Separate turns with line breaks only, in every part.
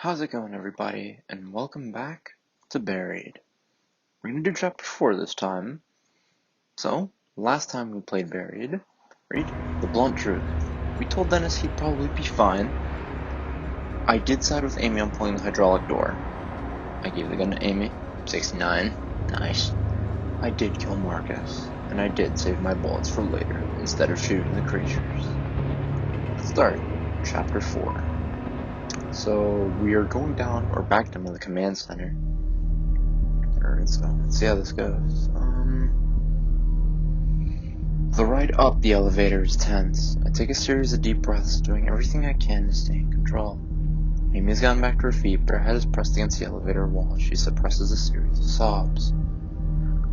How's it going, everybody, and welcome back to Buried. We're gonna do chapter 4 this time. So, last time we played Buried, read the blunt truth. We told Dennis he'd probably be fine. I did side with Amy on pulling the hydraulic door. I gave the gun to Amy. 69. Nice. I did kill Marcus, and I did save my bullets for later instead of shooting the creatures. Let's start chapter 4. So, we are going down, or back down to the command center. Alright, so let's see how this goes. The ride up the elevator is tense. I take a series of deep breaths, doing everything I can to stay in control. Amy's gotten back to her feet, but her head is pressed against the elevator wall as she suppresses a series of sobs.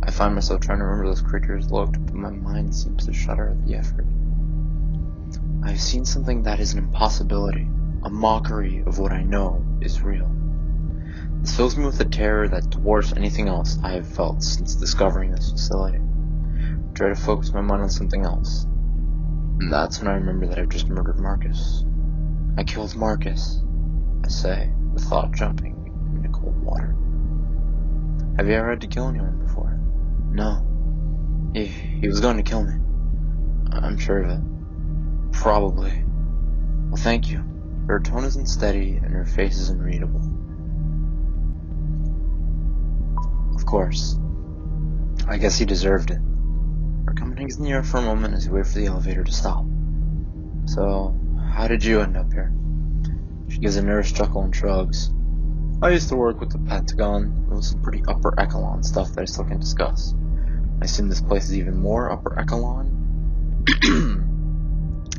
I find myself trying to remember those creatures looked, but my mind seems to shudder at the effort. I have seen something that is an impossibility, a mockery of what I know is real. This fills me with a terror that dwarfs anything else I have felt since discovering this facility. I try to focus my mind on something else, and that's when I remember that I've just murdered Marcus. I killed Marcus, I say, the thought jumping into cold water. Have you ever had to kill anyone before? No. He was going to kill me. I'm sure of it. Probably. Well, thank you. Her tone isn't steady, and her face isn't readable. Of course. I guess he deserved it. Our company gets near for a moment as we wait for the elevator to stop. So, how did you end up here? She gives a nervous chuckle and shrugs. I used to work with the Pentagon. It was some pretty upper echelon stuff that I still can't discuss. I assume this place is even more upper echelon?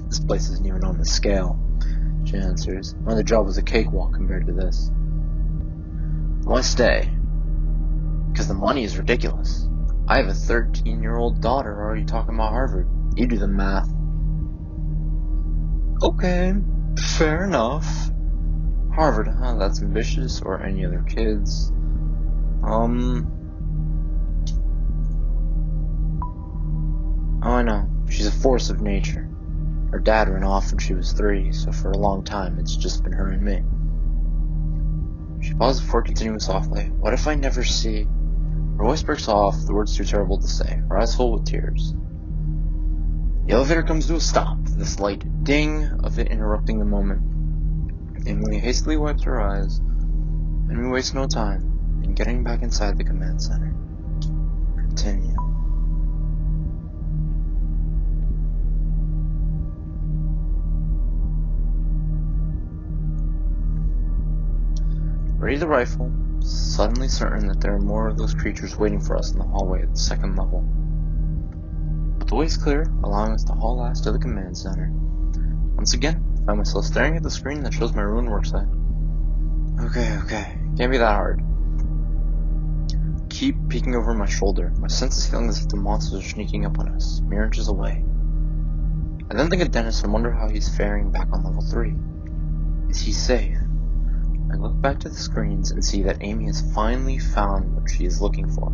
This place isn't even on the scale, she answers. My other job was a cakewalk compared to this. Why stay? Because the money is ridiculous. I have a 13-year-old daughter already talking about Harvard. You do the math. Okay, fair enough. Harvard, huh? That's ambitious, or any other kids. Oh, I know. She's a force of nature. Her dad ran off when she was 3, so for a long time it's just been her and me. She pauses before continuing softly. What if I never see? Her voice breaks off, the words too terrible to say, her eyes full with tears. The elevator comes to a stop, the slight ding of it interrupting the moment. Emily hastily wipes her eyes, and we waste no time in getting back inside the command center. Continue. Ready the rifle, suddenly certain that there are more of those creatures waiting for us in the hallway at the second level. But the way is clear, allowing us to haul ass to the command center. Once again, I find myself staring at the screen that shows my ruined worksite. Okay, can't be that hard. Keep peeking over my shoulder, my senses feeling as if the monsters are sneaking up on us, mere inches away. I then think of Dennis and wonder how he's faring back on level 3. Is he safe? I look back to the screens and see that Amy has finally found what she is looking for.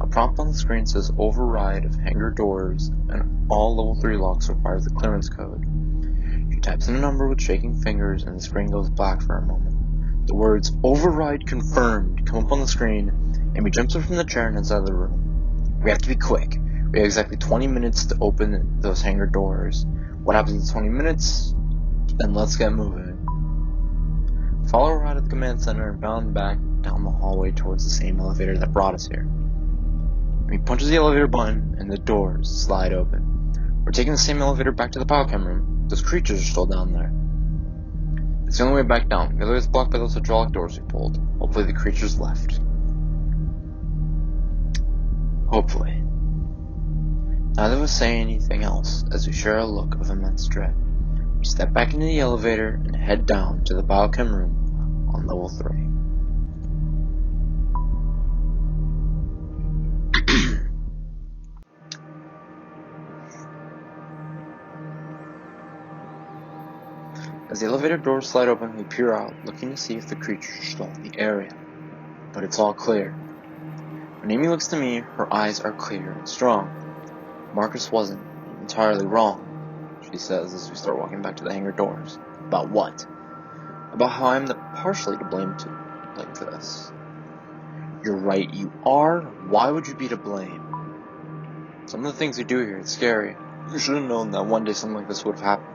A prompt on the screen says override of hangar doors, and all level 3 locks require the clearance code. She types in a number with shaking fingers, and the screen goes black for a moment. The words override confirmed come up on the screen. Amy jumps up from the chair and heads out of the room. We have to be quick. We have exactly 20 minutes to open those hangar doors. What happens in 20 minutes? Then let's get moving. Follow her out of the command center and bound back down the hallway towards the same elevator that brought us here. He punches the elevator button and the doors slide open. We're taking the same elevator back to the biochem room. Those creatures are still down there. It's the only way back down. The other way is blocked by those hydraulic doors we pulled. Hopefully the creatures left. Hopefully. Neither of us say anything else as we share a look of immense dread. We step back into the elevator and head down to the biochem room on level 3. As the elevator doors slide open, we peer out, looking to see if the creatures are still in the area. But it's all clear. When Amy looks to me, her eyes are clear and strong. Marcus wasn't entirely wrong, she says as we start walking back to the hangar doors. About what? about how I'm partially to blame for this. You're right, you are. Why would you be to blame? Some of the things you do here, it's scary. You should have known that one day something like this would have happened.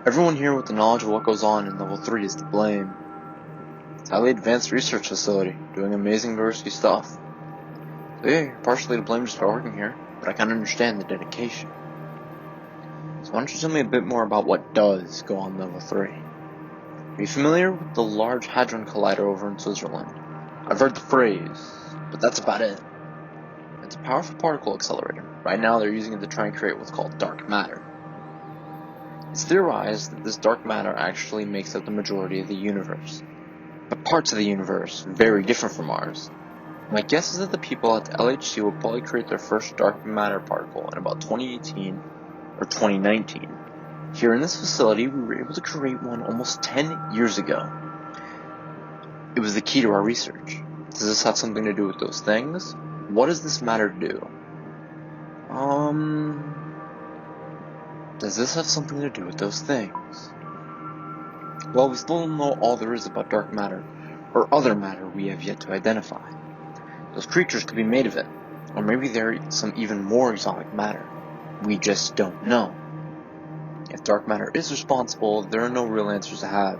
Everyone here with the knowledge of what goes on in Level 3 is to blame. It's a highly advanced research facility, doing amazing risky stuff. So yeah, you're partially to blame just by working here, but I can understand the dedication. So why don't you tell me a bit more about what does go on Level 3? Are you familiar with the Large Hadron Collider over in Switzerland? I've heard the phrase, but that's about it. It's a powerful particle accelerator. Right now they're using it to try and create what's called dark matter. It's theorized that this dark matter actually makes up the majority of the universe. But parts of the universe very different from ours. My guess is that the people at the LHC will probably create their first dark matter particle in about 2018 or 2019. Here in this facility, we were able to create one almost 10 years ago. It was the key to our research. Does this have something to do with those things? What does this matter do? Does this have something to do with those things? Well, we still don't know all there is about dark matter, or other matter we have yet to identify. Those creatures could be made of it, or maybe they're some even more exotic matter. We just don't know. If dark matter is responsible, there are no real answers to have.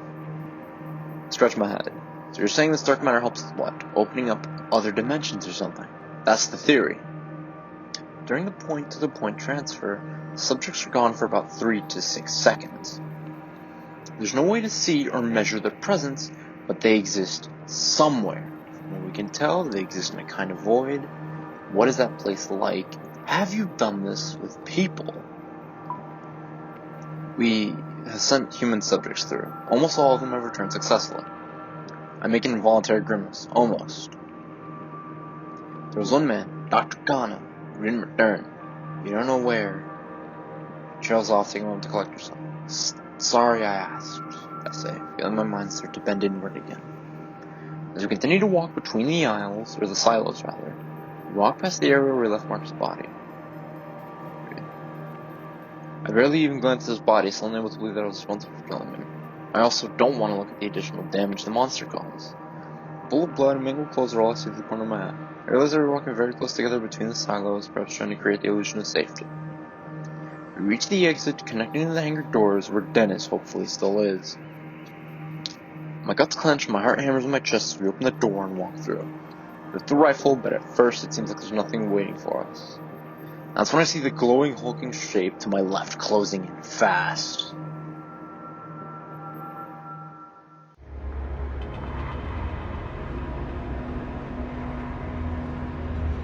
Scratch my head. So you're saying this dark matter helps with what? Opening up other dimensions or something? That's the theory. During the point-to-the-point transfer, subjects are gone for about 3 to 6 seconds. There's no way to see or measure their presence, but they exist somewhere. From what we can tell, they exist in a kind of void. What is that place like? Have you done this with people? We have sent human subjects through. Almost all of them have returned successfully. I make an involuntary grimace. Almost. There was one man, Dr. Ghana, who didn't return. You don't know where. He trails off, taking a moment to collect herself. Sorry I asked, I say, feeling my mind start to bend inward again. As we continue to walk between the aisles, or the silos rather, we walk past the area where we left Mark's body. I barely even glanced at his body, so I'm unable to believe that I was responsible for killing him. I also don't want to look at the additional damage the monster caused. Full of blood and mangled clothes are all I see through the corner of my eye. I realize that we're walking very close together between the silos, perhaps trying to create the illusion of safety. We reach the exit, connecting to the hangar doors, where Dennis hopefully still is. My guts clench and my heart hammers in my chest as we open the door and walk through. We lift the rifle, but at first it seems like there's nothing waiting for us. That's when I see the glowing, hulking shape to my left closing in fast.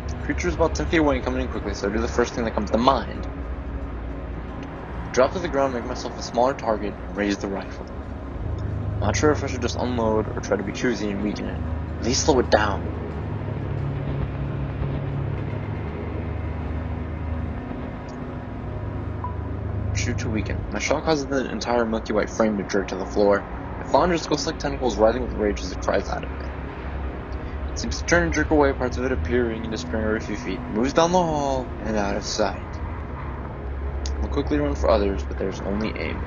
The creature is about 10 feet away and coming in quickly, so I do the first thing that comes to mind. I drop to the ground, make myself a smaller target, and raise the rifle. I'm not sure if I should just unload or try to be choosy and weaken it. At least slow it down. Shoot to weaken. My shot causes the entire milky white frame to jerk to the floor. It flounders, ghost-like tentacles writhing with rage as it cries out at me. It seems to turn and jerk away, parts of it appearing and disappearing every few feet. It moves down the hall and out of sight. I'll quickly run for others, but there's only Amy.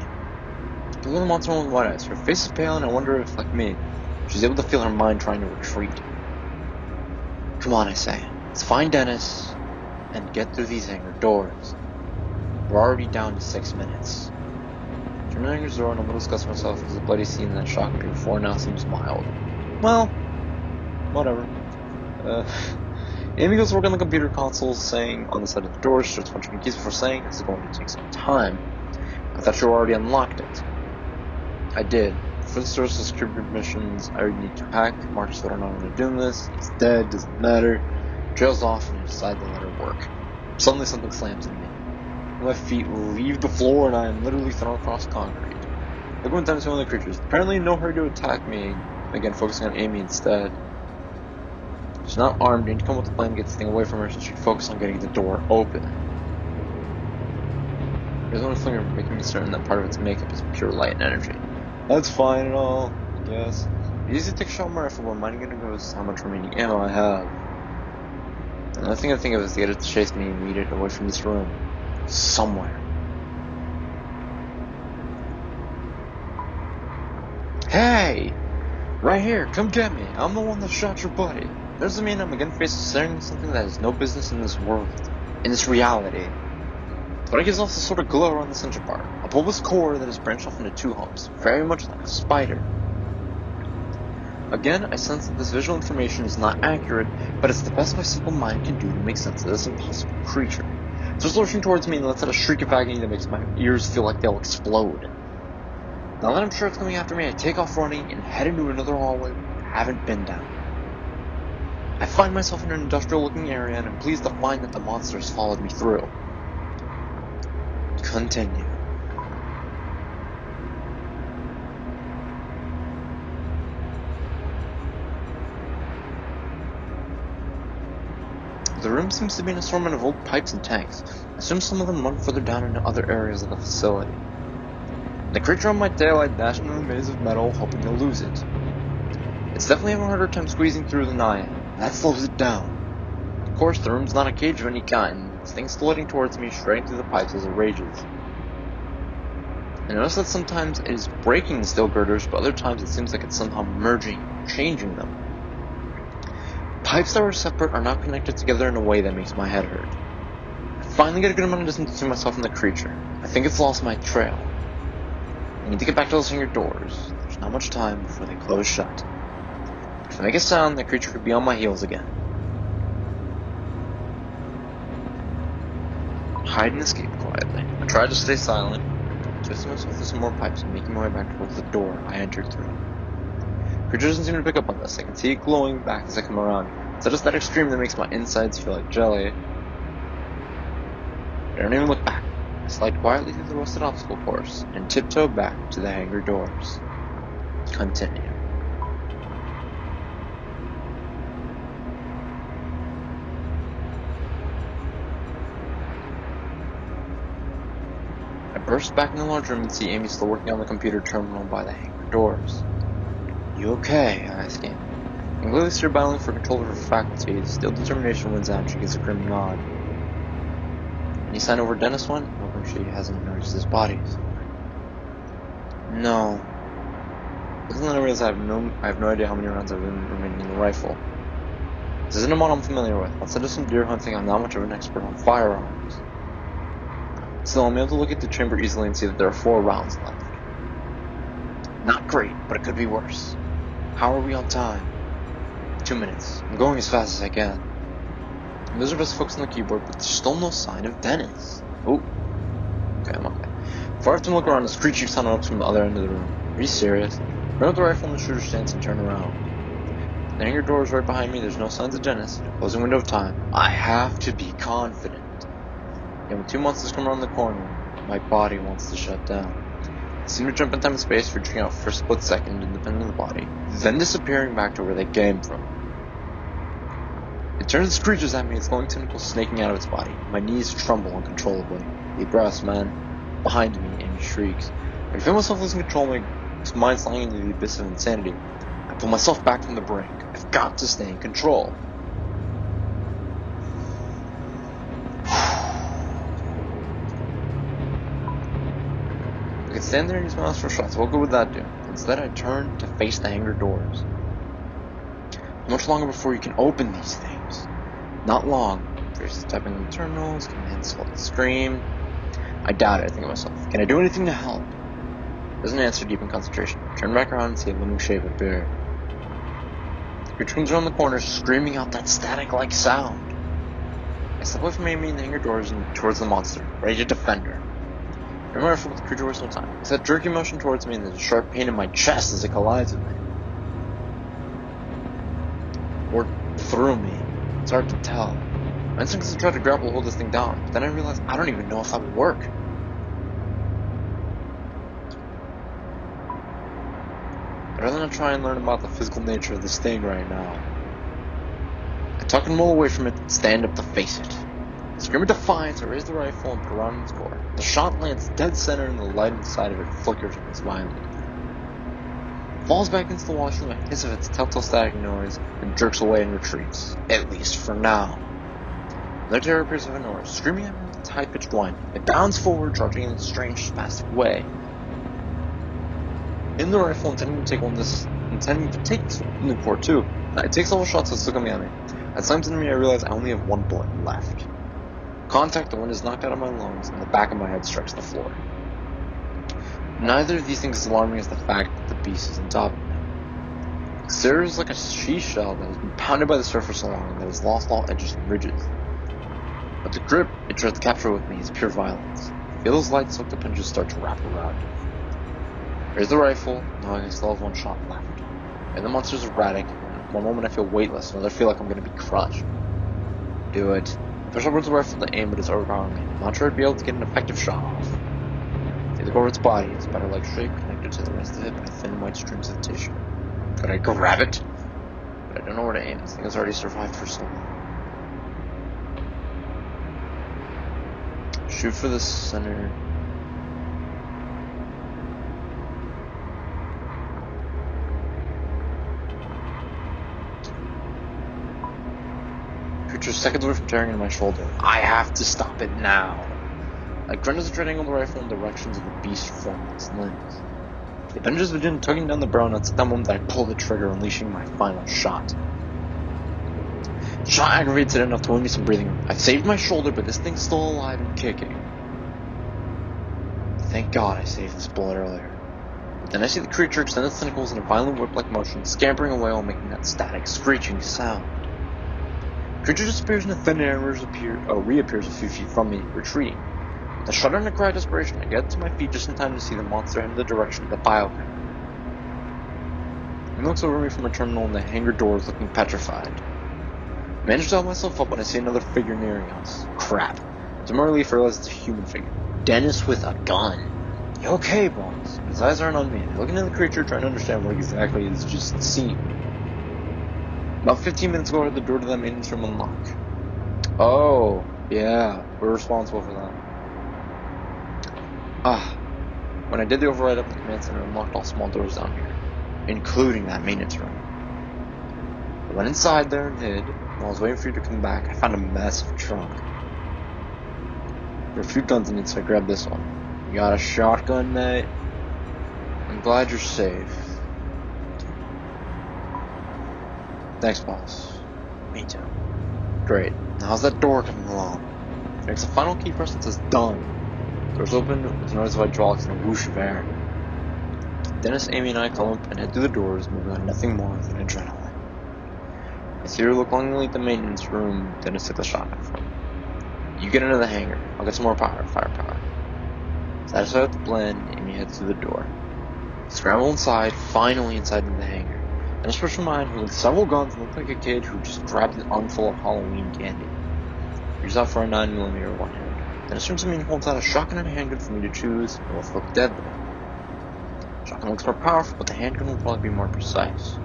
The little monster with white eyes. Her face is pale, and I wonder if, like me, she's able to feel her mind trying to retreat. Come on, I say. Let's find Dennis and get through these hangar doors. We're already down to 6 minutes. Turning the hangar's door, and I'm a little disgusted myself because the bloody scene that shocked me before now seems mild. Well, whatever. Amy goes to work on the computer console, saying on the side of the door, she starts punching keys before saying this is going to take some time. I thought you already unlocked it. I did. For the source of security missions, I need to hack. Mark said I'm not doing this. He's dead, doesn't matter. Trails off, and I decide to let her work. Suddenly something slams into me. My feet leave the floor, and I am literally thrown across concrete. I go down to one of the creatures. Apparently in no hurry to attack me. Again, focusing on Amy instead. She's not armed, and to come with the plan to get this thing away from her so she can focus on getting the door open. There's one finger making me certain that part of its makeup is pure light and energy. That's fine and all, I guess. It's easy to take a shot with my rifle, but minding it goes how much remaining ammo I have. The only thing I think of is to get it to chase me and meet it away from this room. Somewhere. Hey! Right here, come get me. I'm the one that shot your buddy. Doesn't mean I'm again faced with staring at something that has no business in this world, in this reality. But it gives off the sort of glow around the center part, a bulbous core that is branched off into two humps, very much like a spider. Again, I sense that this visual information is not accurate, but it's the best my simple mind can do to make sense of this impossible creature. It starts lurching towards me and lets out a shriek of agony that makes my ears feel like they'll explode. Now that I'm sure it's coming after me, I take off running and head into another hallway I haven't been down. I find myself in an industrial-looking area and I'm pleased to find that the monster has followed me through. Continue. The room seems to be an assortment of old pipes and tanks. I assume some of them run further down into other areas of the facility. The creature on my tail, I dash into the maze of metal, hoping to lose it. It's definitely having a harder time squeezing through than I am. That slows it down. Of course, the room's not a cage of any kind. This thing's floating towards me, shredding through the pipes as it rages. I notice that sometimes it is breaking the steel girders, but other times it seems like it's somehow merging, changing them. Pipes that were separate are now connected together in a way that makes my head hurt. I finally get a good amount of distance between myself and the creature. I think it's lost my trail. I need to get back to those hangar doors. There's not much time before they close shut. If I make a sound, the creature could be on my heels again. Hide and escape quietly. I tried to stay silent, twisting myself through some more pipes and making my way back towards the door I entered through. The creature doesn't seem to pick up on this. I can see it glowing back as I come around. It's at a static stream that makes my insides feel like jelly. I don't even look back. I slide quietly through the rusted obstacle course and tiptoe back to the hangar doors. Continue. I burst back in the large room and see Amy still working on the computer terminal by the hangar doors. You okay? I ask Amy. I can clearly see her battling for control of her faculties. Still determination wins out and she gives a grim nod. Any sign over Dennis went? Hoping she hasn't noticed his bodies. No. Doesn't let her realize I have no idea how many rounds have been remaining in the rifle. This isn't a model I'm familiar with. Outside of some deer hunting, I'm not much of an expert on firearms. Still, I'm able to look at the chamber easily and see that there are 4 rounds left. Not great, but it could be worse. How are we on time? 2 minutes. I'm going as fast as I can. Elizabeth's focused on the keyboard, but there's still no sign of Dennis. Oh. Okay, I'm okay. Before I have to look around, a screeching sound erupts from the other end of the room. Are you serious? Run up the rifle in the shooter stance and turn around. The hangar door is right behind me. There's no signs of Dennis. Closing window of time. I have to be confident. And when 2 monsters come around the corner, my body wants to shut down. They seem to jump in time and space, reaching out for a split second, independent of the body, then disappearing back to where they came from. It turns and screeches at me, its glowing tentacles snaking out of its body. My knees tremble uncontrollably. Deep breaths, man. Behind me, Amy shrieks. I feel myself losing control, my mind sliding into the abyss of insanity. I pull myself back from the brink. I've got to stay in control. I could stand there and use my eyes for shots. What good would that do? Instead, I turn to face the hangar doors. How much longer before you can open these things? Not long. There's typing on the terminals, commands hold the screen. I doubt it, I think to myself. Can I do anything to help? Doesn't answer deep in concentration. Turn back around and see a looming shape appear. Your twins are on the corner, screaming out that static-like sound. I step away from Amy in the hangar doors and towards the monster, ready to defend her. I remember I with the creature wastes no time. It's that jerky motion towards me and there's a sharp pain in my chest as it collides with me. Or through me. It's hard to tell. My instinct is to try to grapple and hold this thing down, but then I realize I don't even know if that would work. I'd rather not try and learn about the physical nature of this thing right now. I tuck and roll away from it and stand up to face it. I scream of defiance, I raise the rifle and put it around its core. The shot lands dead center and the light inside of it flickers and is violent. It falls back into the wall, shooting a hiss of its telltale static noise, and jerks away and retreats. At least for now. Another terror appears out of nowhere, screaming at me with its high-pitched whine. It bounds forward, charging in a strange, spastic way. in the rifle, intending to take this Newport too. It takes several shots that's still coming at me. As it slams into me, I realize I only have one bullet left. Contact, the wind is knocked out of my lungs, and the back of my head strikes the floor. Neither of these things is alarming as the fact that the beast is on top of me. The exterior is like a she shell that has been pounded by the surf for so long that has lost all edges and ridges. But the grip it tries to capture with me is pure violence. I feel those lights like the punches start to wrap around me. Here's the rifle, knowing I still have one shot left. And the monster's erratic, and one moment I feel weightless, another I feel like I'm going to be crushed. Do it. I push over the rifle to aim, but it's overpowering me. I'm not sure I'd be able to get an effective shot off. If you look over its body, its spider-like shape connected to the rest of it by thin white strings of tissue. Could I grab it? But I don't know where to aim. This thing has already survived for so long. Shoot for the center. Creature seconds away from tearing into my shoulder. I have to stop it now. I grunt as I try to angle the rifle in directions of the beast forming its limbs. The appendages begin tugging down the barrel, and it's at that moment that I pull the trigger, unleashing my final shot. The shot aggravates it enough to win me some breathing room. I've saved my shoulder, but this thing's still alive and kicking. Thank God I saved this bullet earlier. But then I see the creature extend its tentacles in a violent whip-like motion, scampering away while making that static, screeching sound. The creature disappears in the thin air and reappears a few feet from me, retreating. With a shudder and a cry of desperation, I get to my feet just in time to see the monster head in the direction of the biohangar. He looks over me from a terminal, and the hangar door is looking petrified. I manage to help myself up when I see another figure nearing us. Crap. To my relief, I realize it's a human figure. Dennis with a gun. You okay, boss? His eyes aren't on me. I'm looking at the creature, trying to understand what exactly is just seen. About 15 minutes ago, I heard the door to that maintenance room unlock. Oh, yeah, we're responsible for that. When I did the override up in the command center, I unlocked all small doors down here, including that maintenance room. I went inside there and hid. While I was waiting for you to come back, I found a massive trunk. There were a few guns in it, so I grabbed this one. You got a shotgun, mate? I'm glad you're safe. Thanks, boss. Me too. Great. Now how's that door coming along? It makes a final key press that says done. Doors open with a noise of hydraulics and a whoosh of air. Dennis, Amy, and I come up and head through the doors, moving on nothing more than adrenaline. I see her look longingly at the maintenance room Dennis took the shotgun from. You get into the hangar. I'll get some more firepower. Satisfied with the blend, Amy heads through the door. Scramble inside, finally inside the hangar. Dennis pushed from behind, holding several guns and looked like a kid who just grabbed an armful of Halloween candy. Reaches out for a 9mm with one hand. Dennis turns to me and holds out a shotgun and a handgun for me to choose, and both look deadly. Shotgun looks more powerful, but the handgun will probably be more precise.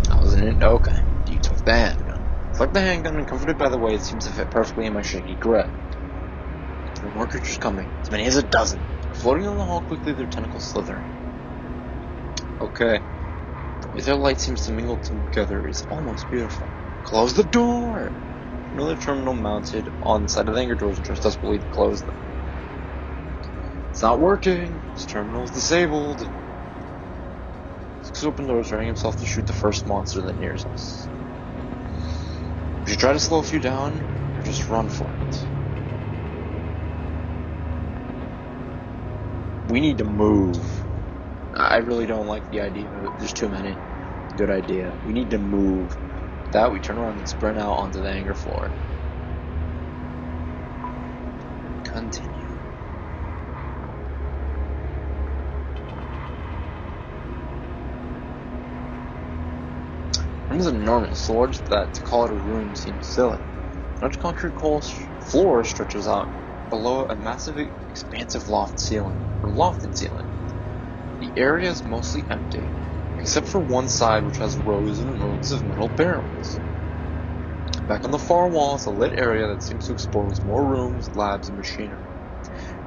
That wasn't it? Okay. You took the handgun. I select the handgun, and comforted by the way it seems to fit perfectly in my shaky grip. There are more creatures coming, as many as a dozen. They're floating down the hall quickly, their tentacles slithering. Okay. The way their light seems to mingle together is almost beautiful. Close the door! Another terminal mounted on the side of the hangar doors and tries desperately to close them. It's not working! This terminal is disabled! Six open doors, readying himself to shoot the first monster that nears us. We should try to slow a few down, or just run for it. We need to move. I really don't like the idea of it. There's too many. Good idea. We need to move. With that, we turn around and sprint out onto the hangar floor. Continue. The room is enormous, so large that to call it a room seems silly. The large concrete floor stretches out below a massive, expansive lofted ceiling. The area is mostly empty, except for one side which has rows and rows of metal barrels. Back on the far wall is a lit area that seems to expose more rooms, labs, and machinery.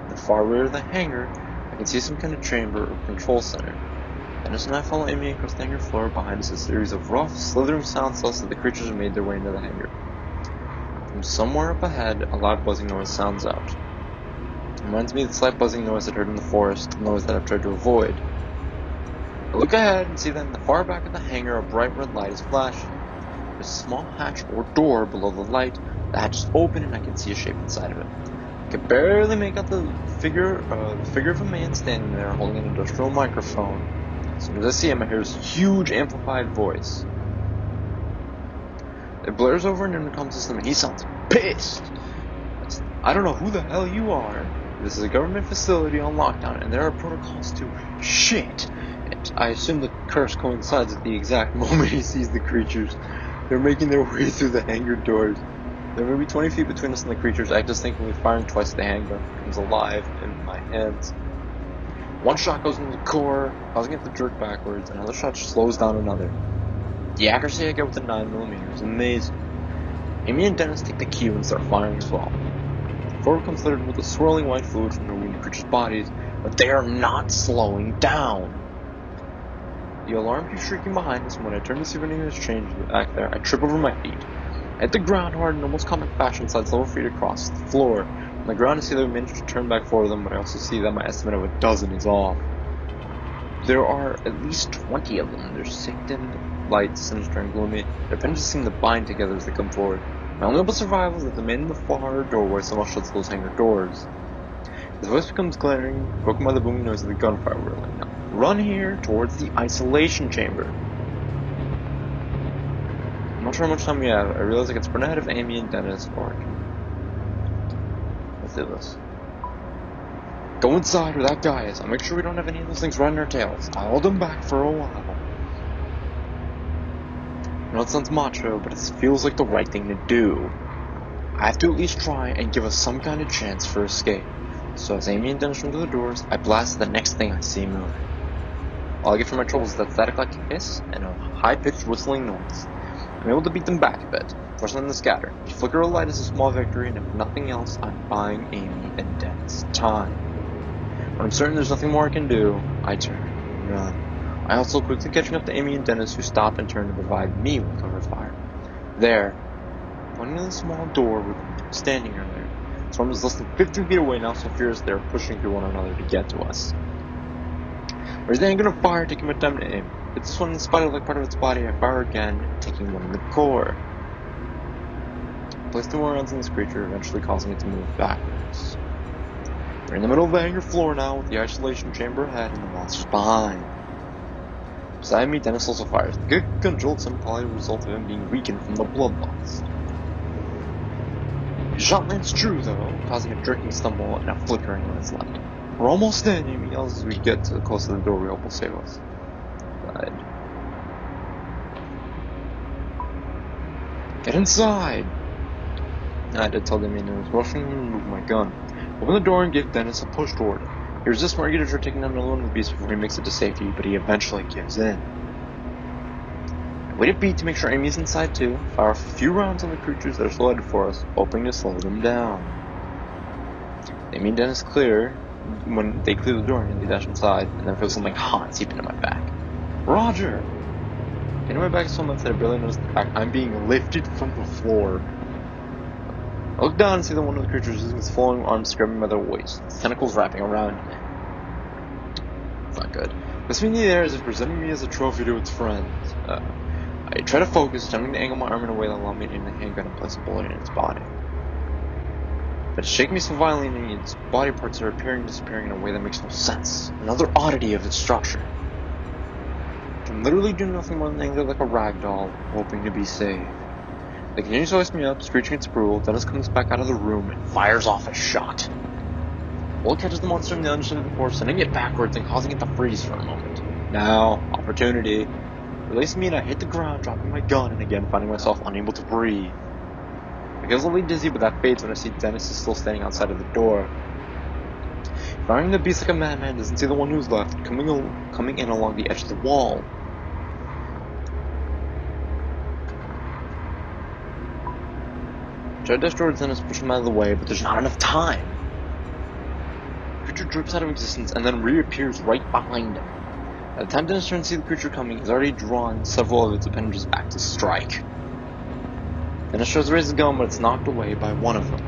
In the far rear of the hangar, I can see some kind of chamber or control center. Dennis and I follow Amy across the hangar floor. Behind us a series of rough, slithering sounds tells us that the creatures have made their way into the hangar. From somewhere up ahead, a loud buzzing noise sounds out. It reminds me of the slight buzzing noise I'd heard in the forest, a noise that I've tried to avoid. I look ahead and see that in the far back of the hangar, a bright red light is flashing. There's a small hatch or door below the light. The hatch is open and I can see a shape inside of it. I can barely make out the figure of a man standing there holding an industrial microphone. As soon as I see him, I hear his huge amplified voice. It blares over an intercom system and he sounds pissed. I don't know who the hell you are. This is a government facility on lockdown and there are protocols to shit. And I assume the curse coincides at the exact moment he sees the creatures. They're making their way through the hangar doors. There may be 20 feet between us and the creatures. I distinctly firing twice the handgun becomes alive in my hands. One shot goes into the core, causing it to jerk backwards, and another shot slows down another. The accuracy I get with the 9mm is amazing. Amy and Dennis take the cue and start firing as well. The core becomes littered with the swirling white fluid from the wounded creatures' bodies, but they are not slowing down. The alarm keeps shrieking behind us, and when I turn to see if anything has changed back there, I trip over my feet. I hit the ground hard in almost comic fashion, slides several feet across the floor. On the ground I see that we managed to turn back 4 of them, but I also see that my estimate of a dozen is off. There are at least 20 of them. They're sick-dimmed, light, sinister, and gloomy. Their appendages seem to bind together as they come forward. My only hope of survival is that the man in the far doorway somehow shuts those hangar doors. His voice becomes glaring, broken by the booming noise of the gunfire whirling. Now, run here towards the isolation chamber. I'm not sure how much time we have. I realize I can sprint ahead of Amy and Dennis, or I can... Let's do this. Go inside where that guy is. I'll make sure we don't have any of those things riding our tails. I'll hold them back for a while. I know it sounds macho, but it feels like the right thing to do. I have to at least try and give us some kind of chance for escape. So as Amy and Dennis run to the doors, I blast the next thing I see moving. All I get for my troubles is that static-like hiss and a high-pitched whistling noise. I'm able to beat them back a bit, forcing them to scatter. Each flicker of light is a small victory, and if nothing else, I'm buying Amy and Dennis time. When I'm certain there's nothing more I can do, I turn and run. I also quickly catching up to Amy and Dennis, who stop and turn to provide me with cover fire. There, pointing to the small door with standing earlier, Storm is less than 15 feet away now, so furious they're pushing through one another to get to us. Raise the handgun of fire, taking my time to aim. Hit this one in the spider-like part of its body. I fire again, taking one in the core. Place 2 more rounds in this creature, eventually causing it to move backwards. We're in the middle of the hangar floor now, with the isolation chamber ahead and the monsters behind. Beside me, Dennis also fires. The good gun jolts him, probably a result of him being weakened from the blood loss. His shot lands true, though, causing a jerking stumble and a flickering on its light. We're almost in, Amy yells as we get to close to the door we hope will save us. Get inside! I did tell them I was rushing to remove my gun. Open the door and give Dennis a push toward it. He resists Margita for taking down another one of the beasts before he makes it to safety, but he eventually gives in. I wait a beat to make sure Amy's inside too, fire off a few rounds on the creatures that are still headed for us, hoping to slow them down. Amy and Dennis clear when they clear the door and they dash inside, and then feel something hot seep into my back. Roger! Into my back so much that I barely notice the fact I'm being lifted from the floor. I look down and see that one of the creatures using its flowing arms grabbing by their waist, its tentacles wrapping around me. It's not good. This me in the air as if presenting me as a trophy to its friends. I try to focus, attempting to angle my arm in a way that allowed me to aim the handgun and place a bullet in its body. But it's shaking me so violently, its body parts are appearing and disappearing in a way that makes no sense. Another oddity of its structure. I can literally do nothing more than angle like a rag doll, hoping to be saved. They continue to hoist me up, screeching its approval. Dennis comes back out of the room and fires off a shot. Bullet catches the monster in the underside of the core, sending it backwards and causing it to freeze for a moment. Now, opportunity. Release me and I hit the ground, dropping my gun, and again finding myself unable to breathe. I get a little dizzy, but that fades when I see Dennis is still standing outside of the door. Firing the beast like a madman doesn't see the one who's left, coming in along the edge of the wall. I dash towards Dennis, push him out of the way, but there's not enough time. The creature drips out of existence and then reappears right behind him. By the time Dennis turns to see the creature coming, he's already drawn several of its appendages back to strike. Dennis tries to raise his gun, but it's knocked away by one of them.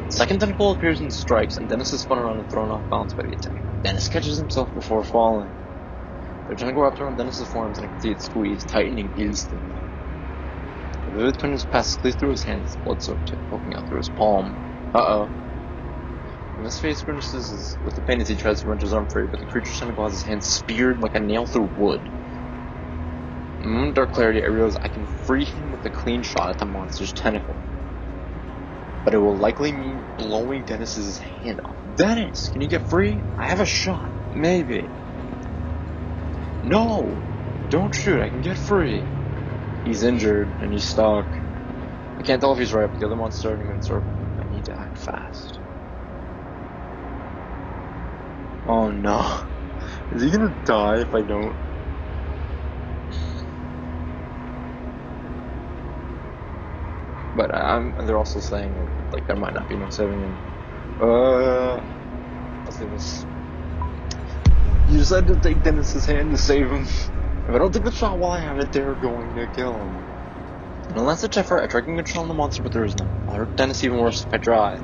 The second tentacle appears and strikes, and Dennis is spun around and thrown off balance by the attack. Dennis catches himself before falling. The tentacle wraps around Dennis's forearms, and I can see it squeeze, tightening instantly. The vivid tendrils passes clear through his hands, blood-soaked tip poking out through his palm. Uh-oh. Dennis' face grimaces with the pain as he tries to wrench his arm free, but the creature's tentacle has his hand speared like a nail through wood. In a moment of dark clarity, I realize I can free him with a clean shot at the monster's tentacle. But it will likely mean blowing Dennis's hand off. Dennis, can you get free? I have a shot. Maybe. No! Don't shoot, I can get free. He's injured, and he's stuck. I can't tell if he's right, but the other monster's starting in a circle. I need to act fast. Oh no. Is he gonna die if I don't? But they're also saying like there might not be no saving him. Let's do this. You decided to take Dennis's hand to save him. If I don't take the shot while I have it, they're going to kill him. And unless it's effort, I try to control the monster, but there is none. I'll hurt Dennis even worse if I try.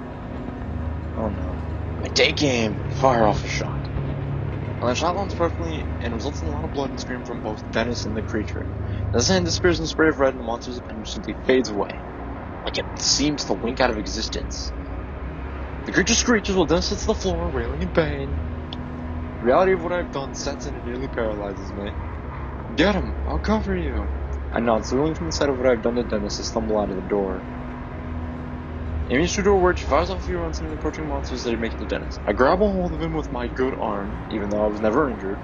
Oh no. I take aim, fire off a shot. And the shot lands perfectly and results in a lot of blood and scream from both Dennis and the creature. As the hand disappears in a spray of red, and the monster's appendage simply fades away. Like it seems to wink out of existence. The creature screeches while Dennis hits the floor, wailing in pain. The reality of what I've done sets in and nearly paralyzes me. Get him! I'll cover you! I nod, swirling from the sight of what I've done to Dennis to stumble out of the door. Aiming straight toward, she fires off a few rounds into the approaching monsters that make it to Dennis. I grab a hold of him with my good arm, even though I was never injured.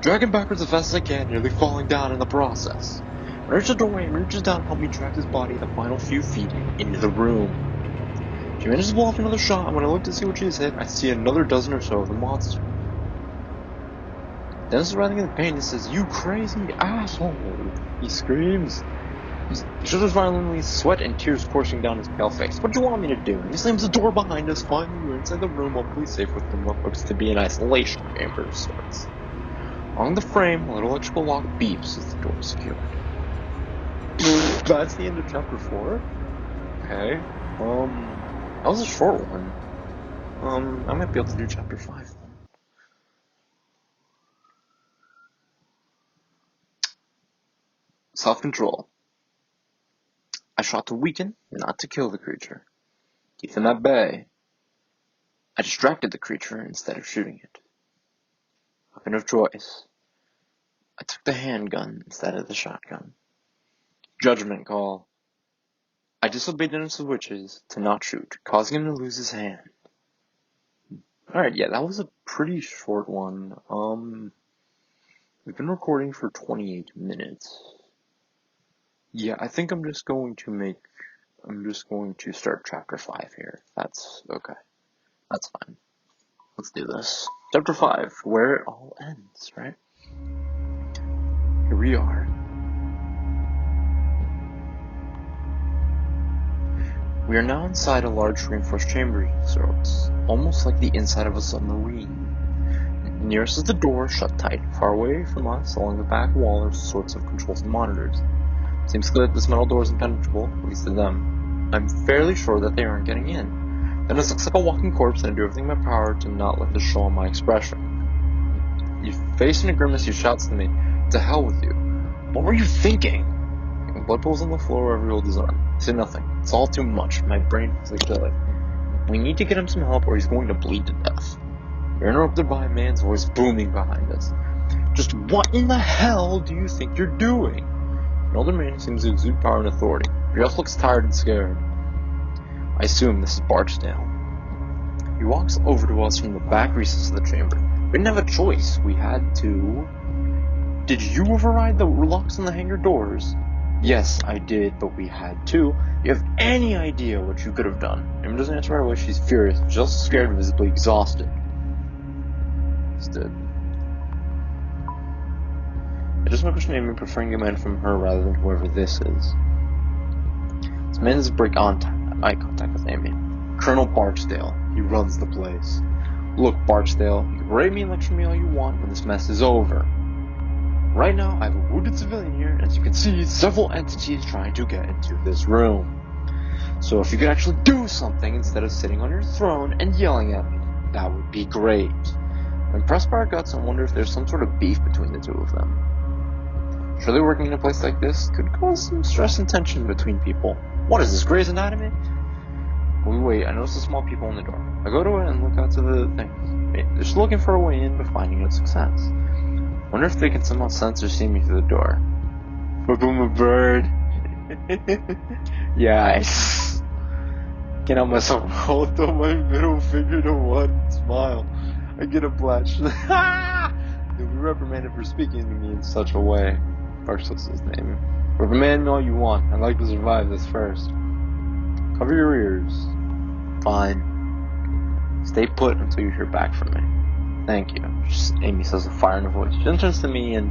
Drag him backwards as fast as I can, nearly falling down in the process. When I reach the doorway, he reaches down and helps me drag his body the final few feet into the room. She manages to blow off another shot, and when I look to see what she's hit, I see another dozen or so of the monster. Dennis is writhing in pain and says, "You crazy asshole!" He screams. He shudders violently, sweat and tears coursing down his pale face. "What do you want me to do?" And he slams the door behind us. Finally, we're inside the room, hopefully safe within what looks to be an isolation chamber of sorts. Along the frame, a little electrical lock beeps as the door is secured. That's the end of chapter 4? Okay. That was a short one. I might be able to do chapter 5 then. Self-control. I shot to weaken, not to kill the creature. Keep them at bay. I distracted the creature instead of shooting it. Weapon of choice. I took the handgun instead of the shotgun. Judgment call. I disobeyed Dennis's wishes to not shoot, causing him to lose his hand. Alright, yeah, that was a pretty short one. We've been recording for 28 minutes. Yeah, I think I'm just going to start chapter 5 here. That's okay. That's fine. Let's do this. Chapter 5, where it all ends, right? Here we are. We are now inside a large reinforced chamber, so it's almost like the inside of a submarine. Nearest is the door, shut tight. Far away from us, along the back wall, are sorts of controls and monitors. Seems clear that this metal door is impenetrable, at least to them. I'm fairly sure that they aren't getting in. Then this looks like a walking corpse, and I do everything in my power to not let this show on my expression. You face in a grimace, he shouts to me, "To hell with you. What were you thinking?" Blood pools on the floor wherever he holds his arm. I say nothing. It's all too much. My brain feels like killing. We need to get him some help or he's going to bleed to death. We're interrupted by a man's voice booming behind us. "Just what in the hell do you think you're doing?" An older man seems to exude power and authority. He also looks tired and scared. I assume this is Barksdale. He walks over to us from the back recess of the chamber. We didn't have a choice. We had to... Did you override the locks on the hangar doors? Yes, I did, but we had to. You have any idea what you could have done? Emma doesn't answer right away. She's furious, just scared, visibly exhausted. Stood. I just want to question Amy, preferring a man from her rather than whoever this is. This man is break eye contact with Amy. Colonel Barksdale. He runs the place. Look, Barksdale, you can berate me and lecture me all you want when this mess is over. Right now, I have a wounded civilian here, and as you can see, several entities trying to get into this room. So if you could actually do something instead of sitting on your throne and yelling at me, that would be great. I'm impressed by our guts and wonder if there's some sort of beef between the two of them. Surely working in a place like this could cause some stress and tension between people. What is this, Grey's Anatomy? We wait, I notice the small people in the door. I go to it and look out to the thing. They're just looking for a way in, but finding no success. Wonder if they can somehow sense or see me through the door. Look, I'm a bird. Yeah, can't help myself hold up my middle finger to one smile. I get a blush. You'll be reprimanded for speaking to me in such a way. Barcel's his name. Reprimand me all you want. I'd like to survive this first. Cover your ears. Fine. Stay put until you hear back from me. Thank you. Amy says with fire in her voice. She turns to me and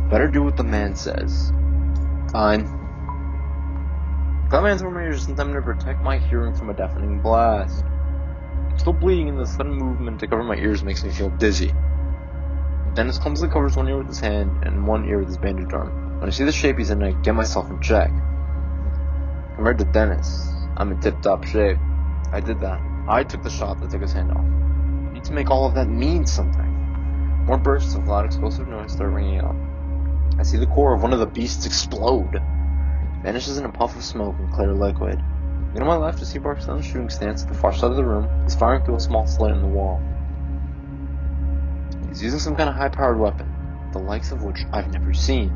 better do what the man says. Fine. That man's told me just intended to protect my hearing from a deafening blast. I'm still bleeding, and the sudden movement to cover my ears makes me feel dizzy. Dennis clumsily covers one ear with his hand and one ear with his bandaged arm. When I see the shape he's in, I get myself in check. Compared to Dennis, I'm in tip-top shape. I did that. I took the shot that took his hand off. I need to make all of that mean something. More bursts of loud explosive noise start ringing out. I see the core of one of the beasts explode. Vanishes in a puff of smoke and clear liquid. Then on my left, I see Barcelona's shooting stance at the far side of the room. He's firing through a small slit in the wall. He's using some kind of high-powered weapon, the likes of which I've never seen.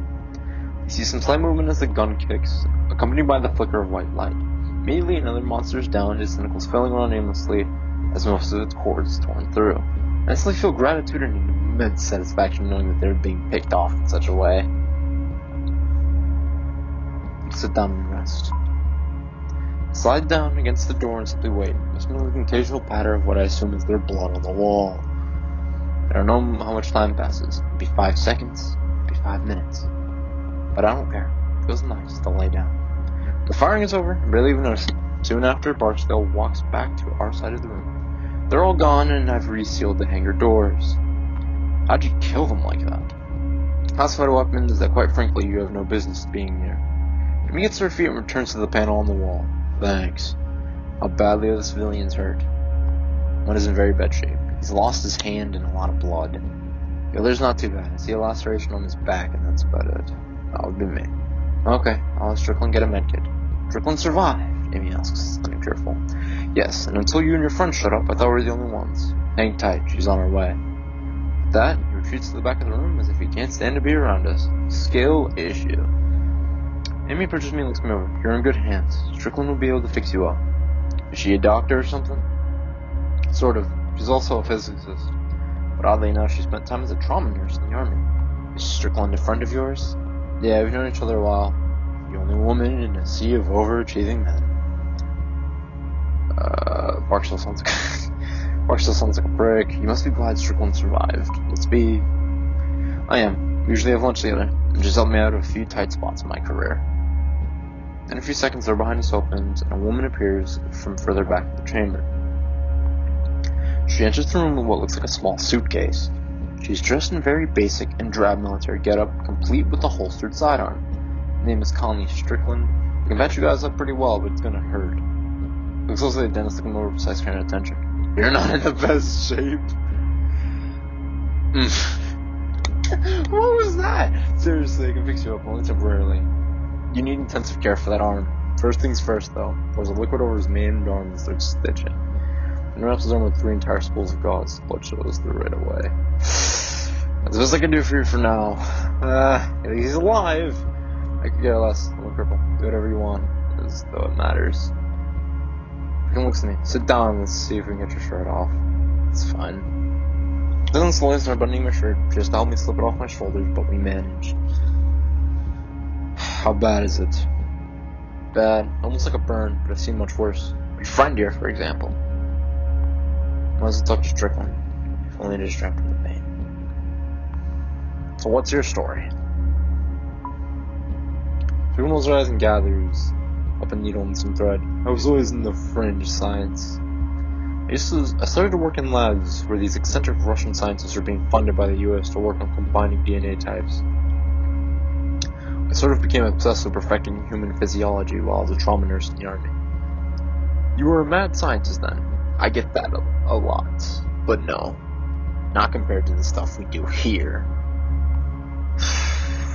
You see some slight movement as the gun kicks, accompanied by the flicker of white light. Immediately, another monster is down, his tentacles flailing around aimlessly as most of its cords is torn through. I instantly feel gratitude and immense satisfaction knowing that they're being picked off in such a way. Sit down and rest. Slide down against the door and simply wait, listening to the occasional patter of what I assume is their blood on the wall. I don't know how much time passes. It'd be 5 seconds, it'd be 5 minutes. But I don't care. It feels nice to lay down. The firing is over, I barely even noticed it. Soon after, Barksdale walks back to our side of the room. They're all gone and I've resealed the hangar doors. How'd you kill them like that? Classified weapons that quite frankly you have no business being near. Amy gets to her feet and returns to the panel on the wall. Thanks. How badly are the civilians hurt? One is in very bad shape. He's lost his hand and a lot of blood. The other's not too bad. I see a laceration on his back and that's about it. That would be me. Okay, I'll let Strickland get a medkit. Strickland survived? Amy asks, sounding fearful. Yes, and until you and your friend shut up, I thought we were the only ones. Hang tight, she's on her way. With that, he retreats to the back of the room as if he can't stand to be around us. Skill issue. Amy approaches me and looks me over. You're in good hands. Strickland will be able to fix you up. Is she a doctor or something? Sort of. She's also a physicist. But oddly enough, she spent time as a trauma nurse in the army. Is Strickland a friend of yours? Yeah, we've known each other a while. The only woman in a sea of overachieving men. Barksdale sounds like a prick. You must be glad Strickland survived. I am. We usually have lunch together. It just helped me out of a few tight spots in my career. In a few seconds, the door behind us opens, and a woman appears from further back in the chamber. She enters the room with what looks like a small suitcase. She's dressed in very basic and drab military getup, complete with a holstered sidearm. Her name is Connie Strickland. I can patch you guys up pretty well, but it's gonna hurt. Looks also like Dennis looking over besides paying attention. You're not in the best shape. What was that? Seriously, I can fix you up, only temporarily. You need intensive care for that arm. First things first, though. Pours a liquid over his maimed arm and starts stitching. And wraps his arm with 3 entire spools of gauze. Blood shows through right away. That's the best I can do for you for now. He's alive. I could care less. I'm a cripple. Do whatever you want, as though it matters. He looks at me. Sit down and let's see if we can get your shirt off. It's fine. Doesn't slowly start buttoning my shirt, just to help me slip it off my shoulders, but we managed. How bad is it? Bad. Almost like a burn, but I've seen much worse. Your friend here, for example. I was to talk to Strickland, if only to distract from the pain. So what's your story? Funerals rise and gathers, up a needle and some thread. I was always in the fringe science. I started to work in labs where these eccentric Russian scientists were being funded by the US to work on combining DNA types. I sort of became obsessed with perfecting human physiology while I was a trauma nurse in the army. You were a mad scientist then. I get that a lot. But no. Not compared to the stuff we do here.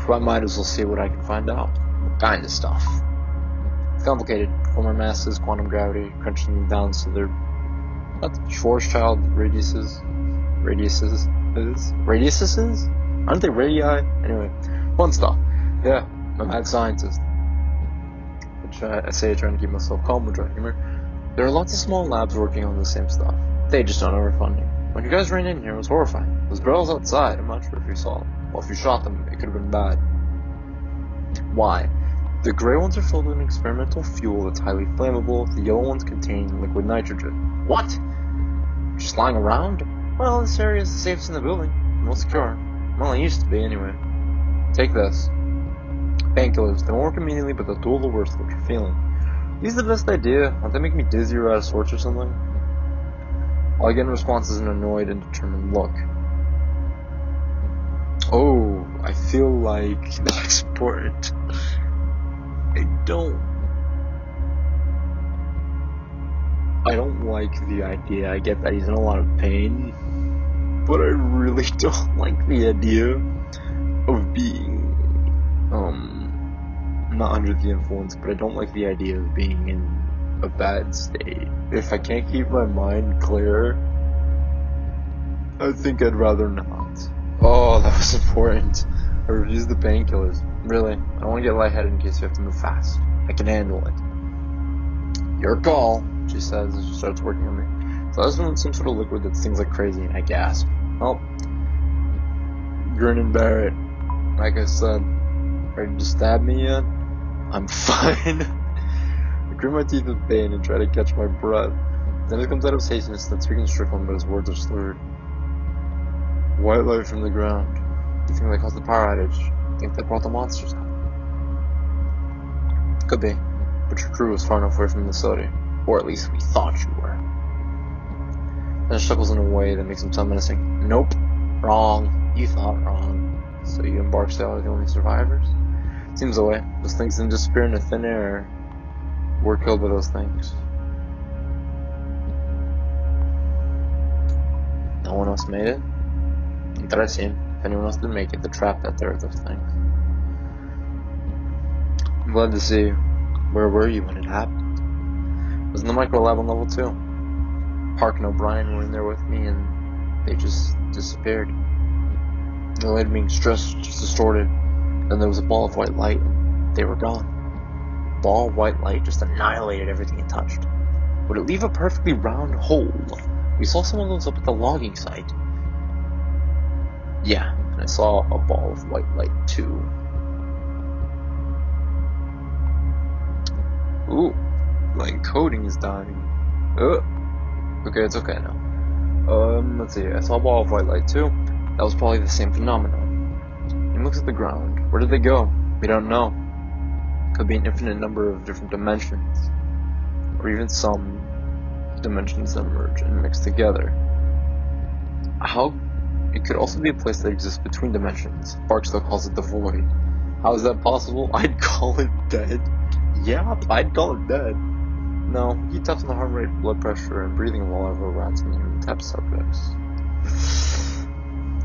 I might as well see what I can find out. What kind of stuff? It's complicated. Former masses, quantum gravity, crunching them down so they're not Schwarzschild radiuses. Radiuses? Aren't they radii? Anyway, fun stuff. Yeah, I'm a mad scientist. Which I say trying to keep myself calm with dry humor. There are lots of small labs working on the same stuff. They just don't have funding. When you guys ran in here, it was horrifying. Those barrels outside, I'm not sure if you saw them. Well, if you shot them, it could have been bad. Why? The gray ones are filled with an experimental fuel that's highly flammable. The yellow ones contain liquid nitrogen. What? Just lying around? Well, this area is the safest in the building. Most secure. Well, it used to be anyway. Take this. Painkillers. They won't work immediately, but they'll do all the worst what you're feeling. These are the best idea. Won't they make me dizzy or out of sorts or something? All I get in response is an annoyed and determined look. Oh, I feel like that's important. I don't like the idea. I get that he's in a lot of pain, but I really don't like the idea of being, not under the influence, but I don't like the idea of being in a bad state. If I can't keep my mind clear, I think I'd rather not. Oh, that was important. I refuse the painkillers. Really, I don't want to get lightheaded in case you have to move fast. I can handle it. Your call, she says as she starts working on me. So I was doing some sort of liquid that stings like crazy, and I gasp. Well, grin and bear it. Like I said, ready to stab me yet? I'm fine. I grit my teeth with pain and try to catch my breath. Then it comes out of his hastiness that speaking Strickland, but his words are slurred. White light from the ground. You think they caused the power outage? You think they brought the monsters out? Could be, but your crew was far enough away from the city. Or at least we thought you were. Then it chuckles in a way that makes him sound menacing. Nope. Wrong. You thought wrong. So you and Barksdale are the only survivors? Seems that way. Those things didn't disappear into thin air. We're killed by those things. No one else made it? Not that I've seen. If anyone else didn't make it, they're trapped out there with those things. I'm glad to see. Where were you when it happened? I was in the micro lab on level 2. Park and O'Brien were in there with me, and they just disappeared. The light being stressed, just distorted. Then there was a ball of white light, and they were gone. Ball of white light just annihilated everything it touched. Would it leave a perfectly round hole? We saw some of those up at the logging site. Yeah, and I saw a ball of white light too. Ooh, my encoding is dying. Okay, it's okay now. Let's see. I saw a ball of white light too. That was probably the same phenomenon. He looks at the ground. Where did they go? We don't know. Could be an infinite number of different dimensions, or even some dimensions that merge and mix together. It could also be a place that exists between dimensions. Barksdale calls it the void. How is that possible? I'd call it dead. Yeah, I'd call it dead. No, he taps on the heart rate, blood pressure, and breathing of all of our rats and human test subjects.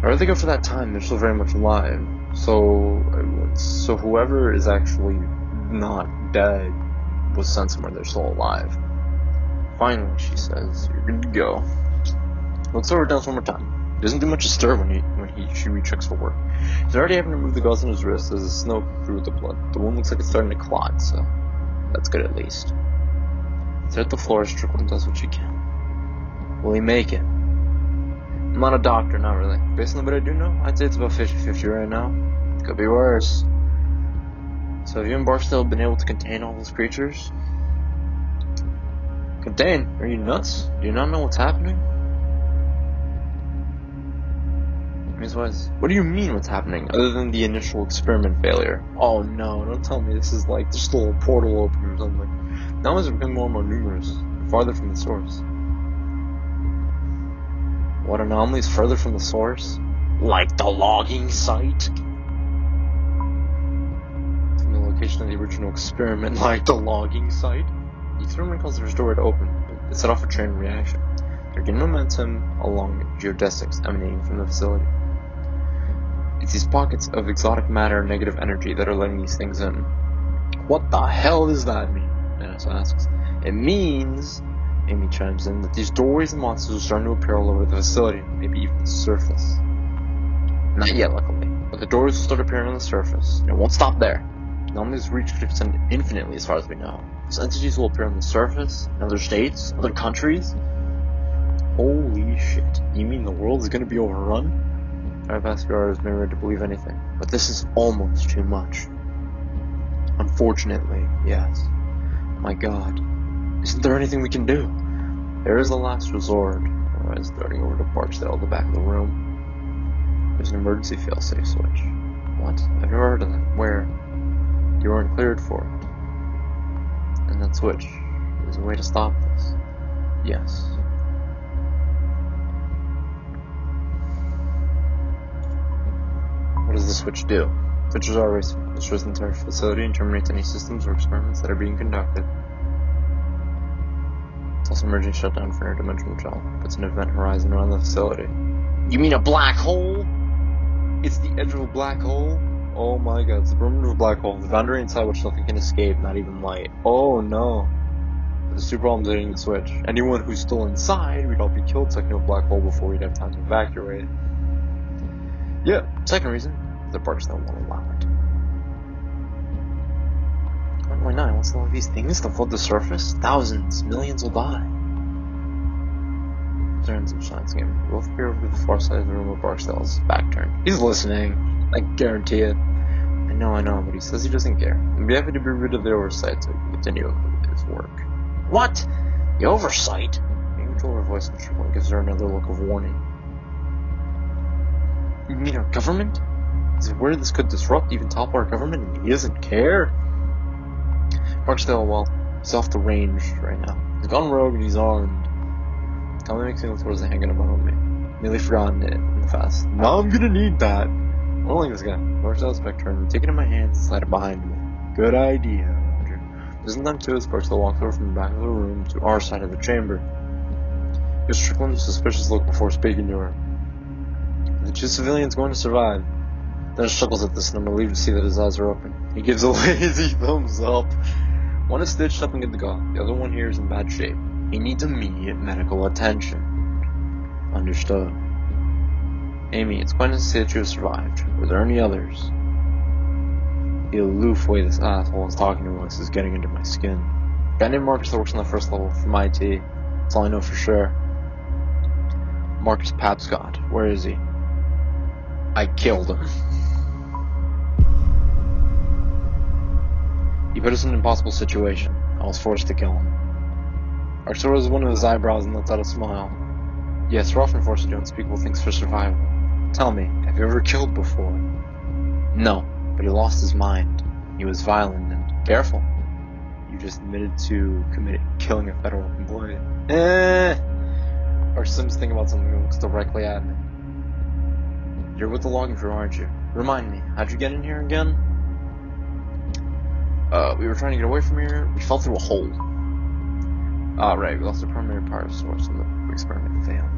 I really think after that time, they're still very much alive. So whoever is actually not dead was sent somewhere they're still alive. Finally, she says, you're good to go. Looks over down one more time. He doesn't do much to stir when she rechecks for work. He's already having to remove the gauze on his wrist as the snow through the blood. The wound looks like it's starting to clot, so that's good at least. He's at the floor as Strickland does what she can. Will he make it? I'm not a doctor, not really. Based on what I do know, I'd say it's about 50-50 right now. Could be worse. So have you and Barksdale been able to contain all those creatures? Contain? Are you nuts? Do you not know what's happening? What do you mean what's happening, other than the initial experiment failure? Oh no, don't tell me this is like just a little portal open or something. Now it's becoming more and more numerous, farther from the source. What anomalies further from the source? Like the logging site? location of the original experiment, like the logging site. The experiment caused the restore to open, but it set off a chain reaction. They're getting momentum along geodesics emanating from the facility. It's these pockets of exotic matter and negative energy that are letting these things in. What the hell does that mean? Dennis asks. It means, Amy chimes in, that these doorways and monsters are starting to appear all over the facility, maybe even the surface. Not yet, luckily, but the doors will start appearing on the surface, and it won't stop there. Anomaly's reach could extend infinitely as far as we know. These entities will appear on the surface, in other states, other countries. Holy shit. You mean the world is going to be overrun? Our Vascar is ready to believe anything, but this is almost too much. Unfortunately, yes. My god. Isn't there anything we can do? There is a last resort. I was darting over to Barksdale at the back of the room. There's an emergency failsafe switch. What? I've never heard of that. Where? You weren't cleared for it. And that switch is a way to stop this. Yes. What does the switch do? Switches are racing. It destroys the entire facility and terminates any systems or experiments that are being conducted. It's also emerging shutdown for interdimensional travel. Puts an event horizon around the facility. You mean a black hole? It's the edge of a black hole? Oh my god, it's the perimeter of a black hole. The boundary inside which nothing can escape, not even light. Oh no. There's two problems hitting the switch. Anyone who's still inside, we'd all be killed stuck in a black hole before we'd have time to evacuate. Yeah, second reason, the Barksdale won't allow it. Why not? What's all of these things to flood the surface? Thousands, millions will die. Turns of science game. We both appear over to the far side of the room where Barksdale's back turned. He's listening. I guarantee it. I know, but he says he doesn't care. He'd be happy to be rid of the oversight so he can continue his work. What? The oversight? You control her voice and triple gives her another look of warning. You mean our government? Is it where this could disrupt, even topple our government, and he doesn't care? Barksdale, well, he's off the range right now. He's gone rogue and he's armed. Tommy makes me look towards the handgun above me. Nearly forgotten it in the fast. Now I'm gonna need that. I don't like this guy. Barksdale's back turned, take it in my hands and slide it behind me. Good idea, Roger. There's nothing to it. Barksdale walked over from the back of the room to our side of the chamber. He was trickling a suspicious look before speaking to her. The two civilians going to survive. Dennis chuckles at this, and I'm relieved to see that his eyes are open. He gives a lazy thumbs up. One is stitched up and good to go. The other one here is in bad shape. He needs immediate medical attention. Understood. Amy, it's quite nice to see that you have survived. Were there any others? The aloof way this asshole is talking to us is getting into my skin. A guy named Marcus that works on the first level from IT. That's all I know for sure. Marcus Papscott. Where is he? I killed him. He put us in an impossible situation. I was forced to kill him. Arctur rose one of his eyebrows and let out a smile. Yes, we're often forced to do unspeakable things for survival. Tell me, have you ever killed before? No, but he lost his mind. He was violent and careful. You just admitted to killing a federal employee. Or Sim's thinking about something that looks directly at me. You're with the logging crew, aren't you? Remind me, how'd you get in here again? We were trying to get away from here. We fell through a hole. Right, we lost the primary power source and the experiment failed.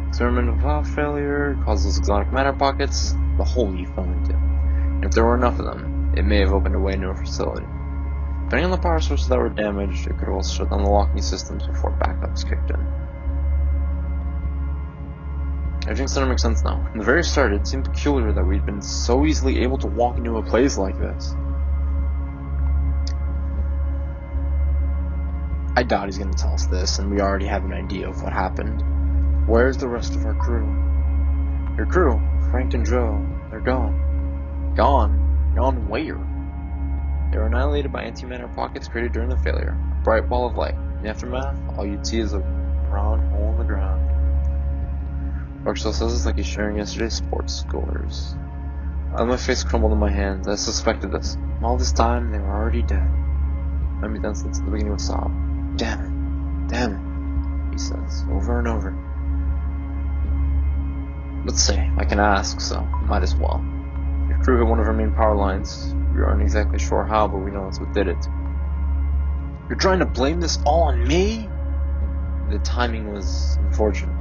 Experiment without failure causes exotic matter pockets, the hole you fell into. And if there were enough of them, it may have opened a way into our facility. Depending on the power sources that were damaged, it could also shut down the locking systems before backups kicked in. Everything's starting to make sense now. From the very start, it seemed peculiar that we'd been so easily able to walk into a place like this. I doubt he's going to tell us this, and we already have an idea of what happened. Where's the rest of our crew? Your crew, Frank and Joe, they're gone. Gone? Gone where? They were annihilated by antimatter pockets created during the failure. A bright ball of light. In the aftermath, all you'd see is a brown hole in the ground. Barksdale says it's like he's sharing yesterday's sports scores. My face crumbled in my hands. I suspected this. All this time, they were already dead. Maybe then since the beginning of a sob. Damn it, he says, over and over. Let's see, I can ask, so might as well. If crew hit one of our main power lines, We aren't exactly sure how, but we know that's what did it. You're trying to blame this all on me? The timing was unfortunate.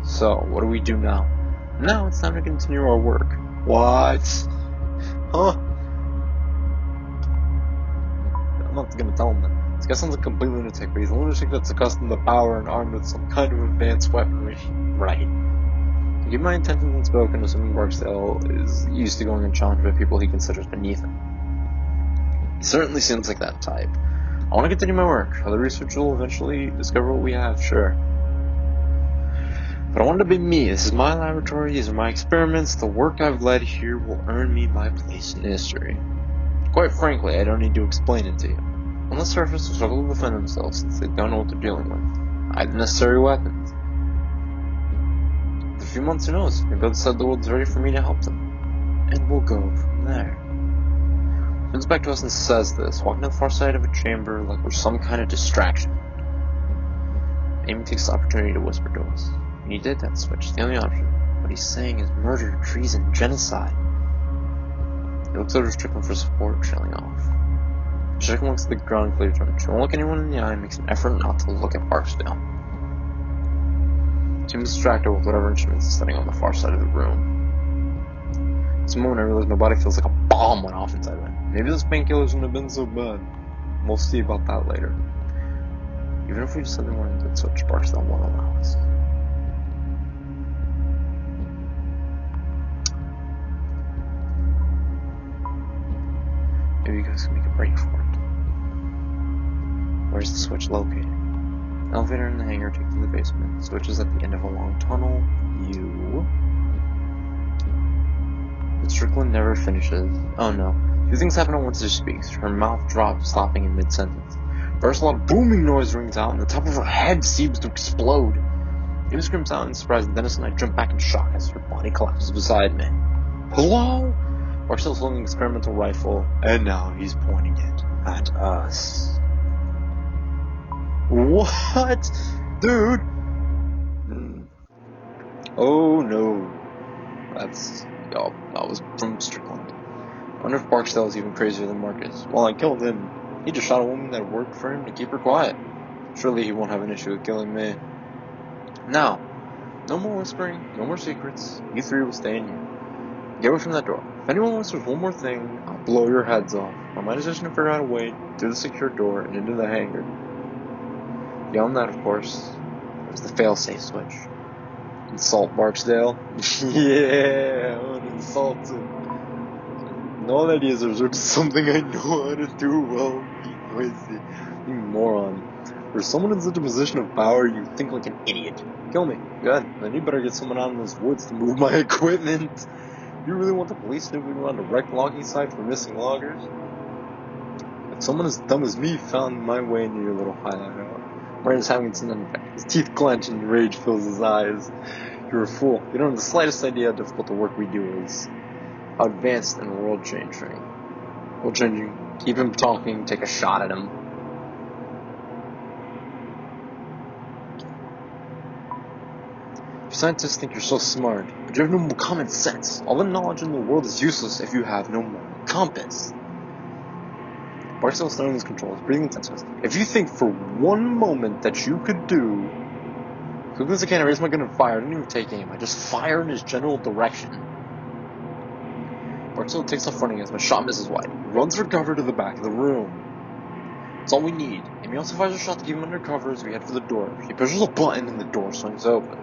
So, what do we do now? Now it's time to continue our work. What? Huh? I'm not gonna tell him that. This guy sounds like a complete lunatic, but he's a lunatic that's accustomed to power and armed with some kind of advanced weaponry. Right. To keep my intentions unspoken, assuming Barksdale is used to going unchallenged by people he considers beneath him. He certainly seems like that type. I want to continue my work. Other research will eventually discover what we have, sure. But I want it to be me. This is my laboratory. These are my experiments. The work I've led here will earn me my place in history. Quite frankly, I don't need to explain it to you. On the surface, they'll struggle to defend themselves since they don't know what they're dealing with. I have the necessary weapons. In a few months, who knows? Maybe they'll decide the world's ready for me to help them. And we'll go from there. He comes back to us and says this, walking to the far side of a chamber like we're some kind of distraction. Amy takes the opportunity to whisper to us. When he did that switch, the only option. What he's saying is murder, treason, genocide. He looks over Strickland for support, trailing off. Strickland looks at the ground and clears him. She won't look anyone in the eye and makes an effort not to look at Barksdale. She seems distracted with whatever instruments is studying on the far side of the room. It's a moment I realize my body feels like a bomb went off inside me. Maybe those painkillers wouldn't have been so bad. We'll see about that later. Even if we just said they weren't a good switch, Barksdale won't allow us. Maybe you guys can make a break for it. Where's the switch located? The elevator and the hangar take to the basement. The switch is at the end of a long tunnel. But Strickland never finishes. Oh no. Two things happen at once as she speaks. Her mouth drops, stopping in mid-sentence. First, a loud booming noise rings out, and the top of her head seems to explode. Amy screams out in surprise, and Dennis and I jump back in shock as her body collapses beside me. Hello? Barksdale's holding an experimental rifle, and now he's pointing it at us. What? Dude! Oh no. That was from Strickland. I wonder if Barksdale is even crazier than Marcus. Well, I killed him. He just shot a woman that worked for him to keep her quiet. Surely he won't have an issue with killing me. Now, no more whispering, no more secrets. You three will stay in here. Get away from that door. If anyone whispers one more thing, I'll blow your heads off. My decision to figure out a way through the secure door and into the hangar. Beyond that, of course, there's the failsafe switch. Insult Barksdale? Yeah, I'm gonna insult him. And all that is resort to something I know how to do well. Be noisy. You moron. For someone in such a position of power, you think like an idiot. Kill me. Good. Then you better get someone out in those woods to move my equipment. You really want the police snooping around a wrecked logging site for missing loggers? If someone as dumb as me found my way into your little hideout, Martin's having its effect. His teeth clench and rage fills his eyes. You're a fool. You don't have the slightest idea how difficult the work we do is. How advanced and world-changing. World-changing. Keep him talking, take a shot at him. You scientists think you're so smart, but you have no more common sense. All the knowledge in the world is useless if you have no moral compass. Barksdale's starting his controls, breathing intensely. If you think for one moment that you could do... Quickly as I can, I raise my gun and fire. I don't even take aim. I just fire in his general direction. Barksdale takes off running as my shot misses wide. He runs for cover to the back of the room. That's all we need. Amy also fires a shot to keep him under cover as we head for the door. She pushes a button and the door swings open.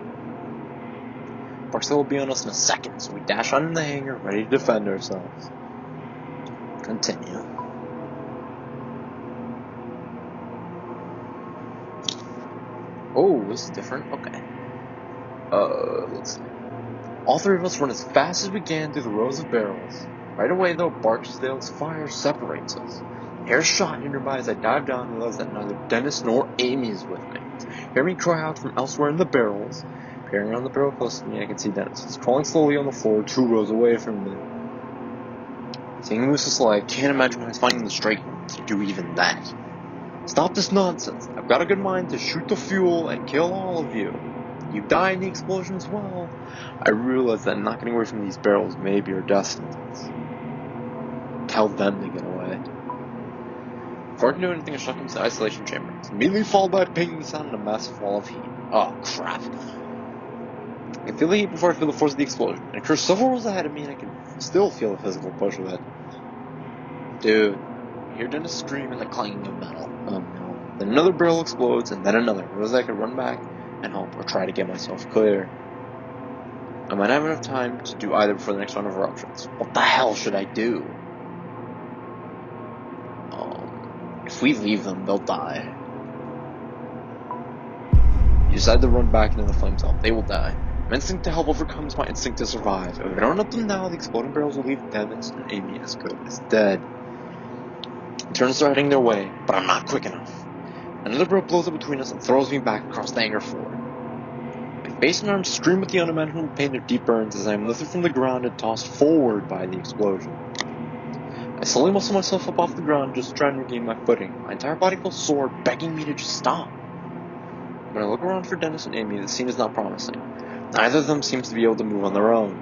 Barksdale will be on us in a second, so we dash on in the hangar, ready to defend ourselves. Continue. Oh, this is different. Okay. Let's see. All three of us run as fast as we can through the rows of barrels. Right away, though, Barksdale's fire separates us. Air shot nearby as I dive down and realize that neither Dennis nor Amy is with me. Hear me cry out from elsewhere in the barrels. Peering around the barrel close to me, I can see Dennis. He's crawling slowly on the floor 2 rows away from me. Seeing him move so slow, I can't imagine how he's finding the strength to do even that. Stop this nonsense. I've got a good mind to shoot the fuel and kill all of you. You die in the explosion as well. I realize that not getting away from these barrels may be our destiny. tell them to get away. Before I can do anything, I shock him to the isolation chamber. It's immediately followed by a pinging sound and a massive wall of heat. Oh, crap. I can feel the heat before I feel the force of the explosion. It occurs several rows ahead of me, and I can still feel the physical push of it. Dude, I hear Dennis scream and the clanging of metal. Oh no. Then another barrel explodes, and then another. It was like I could run back and help or try to get myself clear. I might have enough time to do either before the next round of eruptions. What the hell should I do? If we leave them, they'll die. You decide to run back into the flames help. They will die. My instinct to help overcomes my instinct to survive. If I don't help them now, the exploding barrels will leave Dennis and Amy as good as dead. I turn and start heading their way, but I'm not quick enough. Another barrel blows up between us and throws me back across the hangar floor. My face and arms scream with the unimaginable pain of deep burns as I am lifted from the ground and tossed forward by the explosion. I slowly muscle myself up off the ground, just trying to regain my footing. My entire body feels sore, begging me to just stop. When I look around for Dennis and Amy, the scene is not promising. Neither of them seems to be able to move on their own.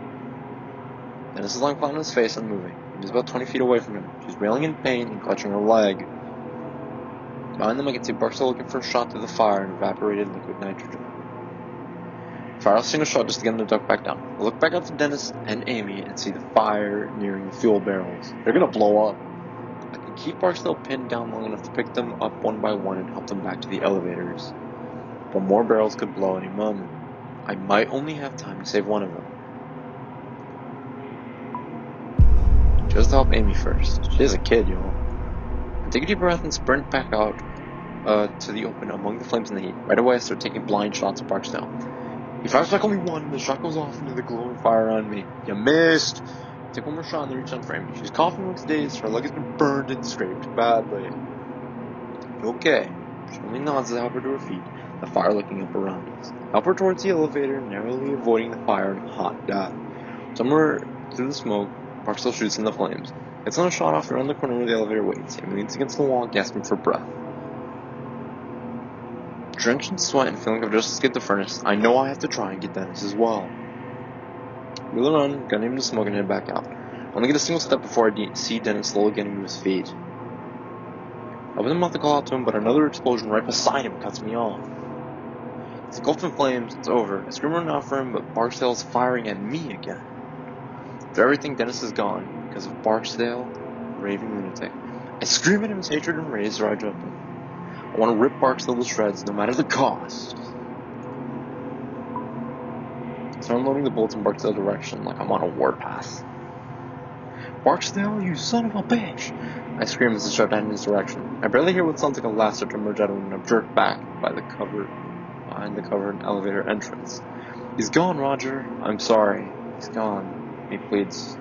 Dennis is lying flat on his face, unmoving. He's about 20 feet away from him. She's wailing in pain and clutching her leg. Behind them, I can see Barstow looking for a shot through the fire and evaporated liquid nitrogen. Fire a single shot just to get them to duck back down. I look back up to Dennis and Amy and see the fire nearing the fuel barrels. They're gonna blow up. I can keep Barstow pinned down long enough to pick them up one by one and help them back to the elevators. But more barrels could blow any moment. I might only have time to save one of them. Just to help Amy first. She is a kid, y'all. I take a deep breath and sprint back out to the open among the flames and the heat. Right away I start taking blind shots at Barstow. He fires back only one, and the shot goes off into the glowing fire on me. You missed! I take one more shot and then reach out for Amy. She's coughing, looks dazed. Her leg has been burned and scraped badly. You okay? She only nods as I help her to her feet, the fire looking up around us. I help her towards the elevator, narrowly avoiding the fire and hot death. Somewhere through the smoke, Barstow shoots in the flames. It's on a shot off around the corner where the elevator waits. Amy leans against the wall, gasping for breath. Drenched in sweat and feeling I've just escaped the furnace, I know I have to try and get Dennis as well. Wheel around, gun him to smoke and head back out. I only get a single step before I see Dennis slowly getting to his feet. I wasn't about to call out to him, but another explosion right beside him cuts me off. He's engulfed in flames, it's over. I scream running out for him, but Barksdale is firing at me again. For everything, Dennis is gone because of Barksdale, raving lunatic. I scream at him his hatred and rage as I jump him. I want to rip Barksdale to shreds, no matter the cost. So I'm loading the bullets in Barksdale's direction like I'm on a warpath. Barksdale, you son of a bitch! I scream as I start heading in his direction. I barely hear what sounds like a laugh start to emerge out of him, and I'm jerked back behind the covered elevator entrance. He's gone, Roger. I'm sorry. He's gone. He pleads.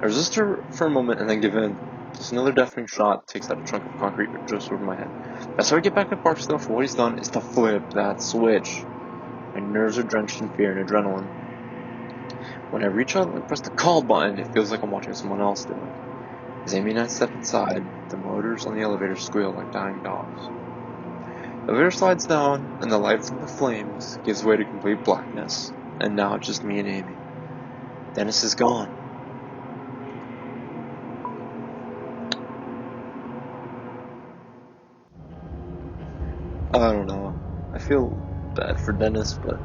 I resist her for a moment and then give in. Just another deafening shot takes out a chunk of concrete just over my head. That's how I get back at Barksdale for what he's done is to flip that switch. My nerves are drenched in fear and adrenaline. When I reach out and press the call button, it feels like I'm watching someone else do it. As Amy and I step inside, the motors on the elevator squeal like dying dogs. The elevator slides down, and the light from the flames gives way to complete blackness. And now it's just me and Amy. Dennis is gone. I don't know. I feel bad for Dennis, but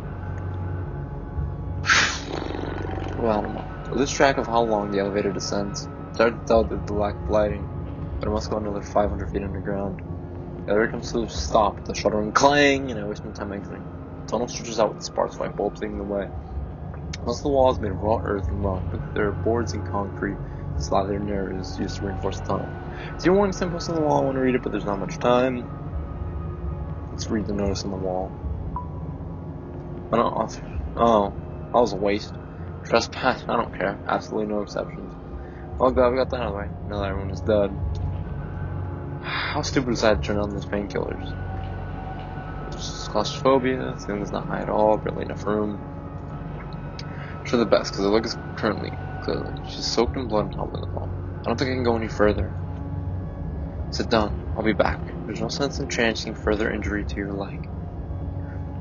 well, I don't know. I lose track of how long the elevator descends. It's hard to tell due to the lack of lighting, but it must go another 500 feet underground. The elevator comes to a stop with a shuddering clang, and I waste my time exiting. The tunnel stretches out with sparks white bulbs leading the way. Most of the wall is made of raw earth and rock, but there are boards and concrete slathered in areas used to reinforce the tunnel. See a warning sign posted on the wall. I want to read it, but there's not much time. Let's read the notice on the wall. Oh, that was a waste. Trespass, I don't care. Absolutely no exceptions. Well, glad we got that out of the way. Now that everyone is dead. How stupid was I to turn on those painkillers? Just claustrophobia, the is not high at all, barely enough room. Sure the best, because the leg is currently, clearly. She's soaked in blood and helping the fall. I don't think I can go any further. Sit down. I'll be back. There's no sense in chancing further injury to your leg.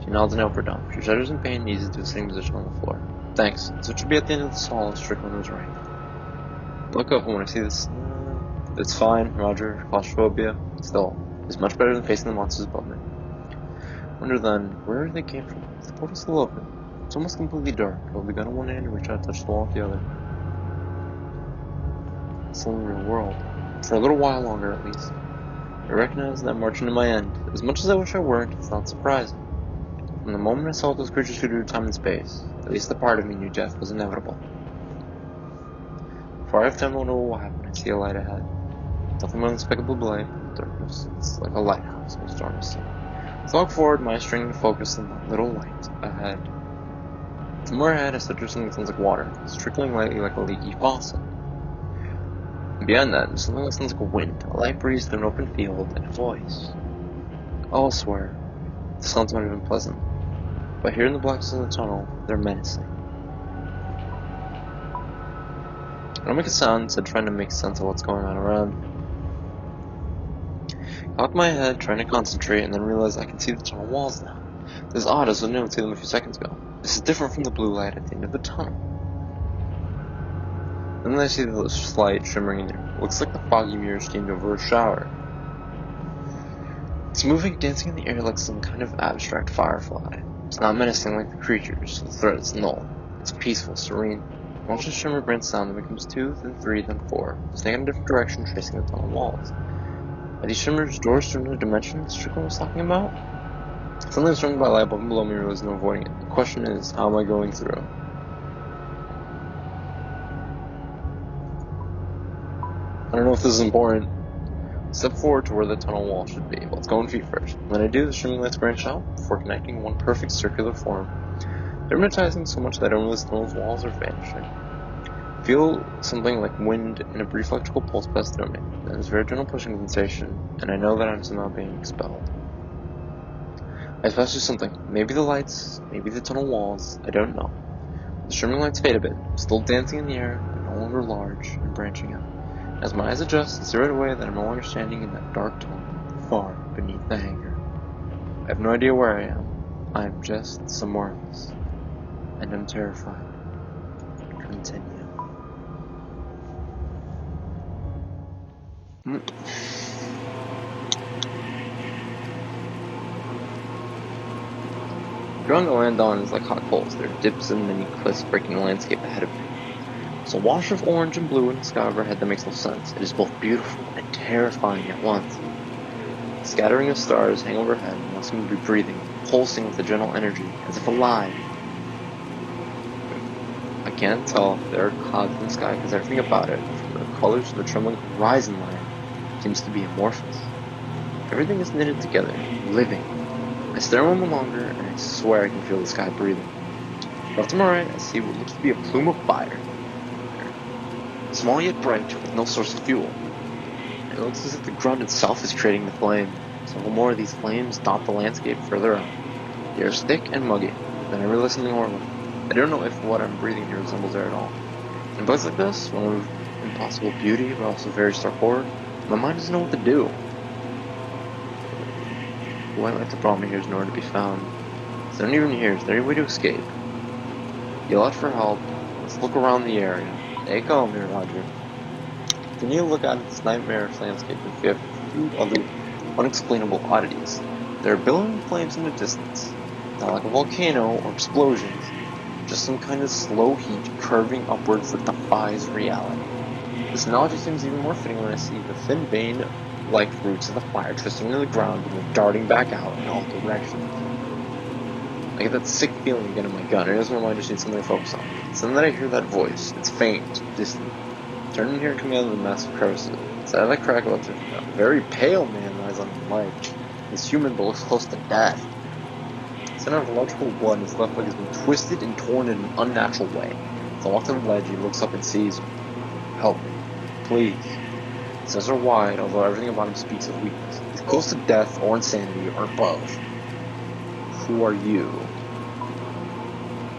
She nods and helps her down. She shudders in pain and eases to the sitting position on the floor. Thanks. So it should be at the end of the stall if Strickland was right. Look up when I see this. It's fine, Roger. Claustrophobia. Still, it's much better than facing the monsters above me. Wonder then, where they came from? Is the portal still open? It's almost completely dark. I'll be gun on one hand and reach out to touch the wall with the other. It's the only real world. For a little while longer, at least. I recognize that I'm marching to my end. As much as I wish I weren't, it's not surprising. From the moment I saw what those creatures could do to time and space, at least the part of me knew death was inevitable. Before I have time to know what will happen, I see a light ahead. Nothing but unspeakable light in the darkness. It's like a lighthouse in a stormy sea. As I walk forward, my string to focus on the little light ahead. The more ahead, I start to something that sounds like water. It's trickling lightly like a leaky faucet. And beyond that, there's something that sounds like a wind, a light breeze through an open field, and a voice. I'll swear, the sounds might have been pleasant, but here in the blackness of the tunnel, they're menacing. I don't make a sound, instead trying to make sense of what's going on around me. I cock my head, trying to concentrate, and then realize I can see the tunnel walls now. This is odd, as I didn't see them a few seconds ago. This is different from the blue light at the end of the tunnel. And then I see the slight shimmering in there. It looks like the foggy mirror steamed over a shower. It's moving, dancing in the air like some kind of abstract firefly. It's not menacing like the creatures, the threat is null. It's peaceful, serene. Watch the shimmer branch sound that becomes 2, then 3, then 4, staying in a different direction, tracing the tunnel walls. Are these shimmers doors to another dimension Strickland was talking about? Suddenly I'm struck by a light above and below me, realizing no avoiding it. The question is, how am I going through? I don't know if this is important. Step forward to where the tunnel wall should be. Let's go on feet first. When I do, the shimmering lights branch out before connecting in one perfect circular form. They're hypnotizing so much that I don't realize the tunnel's walls are vanishing. I feel something like wind and a brief electrical pulse pass through me. Then there's a very gentle pushing sensation, and I know that I'm somehow being expelled. I pass through something. Maybe the lights, maybe the tunnel walls, I don't know. The shimmering lights fade a bit, still dancing in the air, but no longer large and branching out. As my eyes adjust, I see right away that I'm no longer standing in that dark tunnel, far beneath the hangar. I have no idea where I am. I am just somewhere else. And I'm terrified. Continue. The ground I land on is like hot coals. There are dips and many cliffs breaking the landscape ahead of me. It's a wash of orange and blue in the sky overhead that makes no sense. It is both beautiful and terrifying at once. A scattering of stars hang overhead and all seem to be breathing, pulsing with a gentle energy, as if alive. I can't tell if there are clouds in the sky because everything about it, from the colors to the trembling horizon line, seems to be amorphous. Everything is knitted together, living. I stare a moment longer, and I swear I can feel the sky breathing. Off to my right, I see what looks to be a plume of fire. Small yet bright, with no source of fuel. It looks as if the ground itself is creating the flame. Several more of these flames dot the landscape further out. The air is thick and muggy. Then I realize something horrible. I don't know if what I'm breathing here resembles air at all. In bugs like this, one of impossible beauty, but also very stark horror, my mind doesn't know what to do. Quite like the problem here is nowhere to be found. Is there anyone here? Is there any way to escape? Yell out for help. Let's look around the area. Stay calm here, Roger. Continue to look out at this nightmarish landscape and fear a few other unexplainable oddities. There are billowing flames in the distance, not like a volcano or explosions, just some kind of slow heat curving upwards that defies reality. This analogy seems even more fitting when I see the thin vein-like roots of the fire twisting into the ground and then darting back out in all directions. I get that sick feeling again in my gun. It doesn't remind me to need something to focus on. It's then that I hear that voice. It's faint, distant. Turning here, coming out of the massive crevices. Inside that crack looks like a very pale man lies on the ledge. This human but looks close to death. The center of electrical blood in his left leg has been twisted and torn in an unnatural way. As I walk to the ledge, he looks up and sees me. Help me. Please. His eyes are wide, although everything about him speaks of weakness. He's close to death or insanity, or both. Who are you?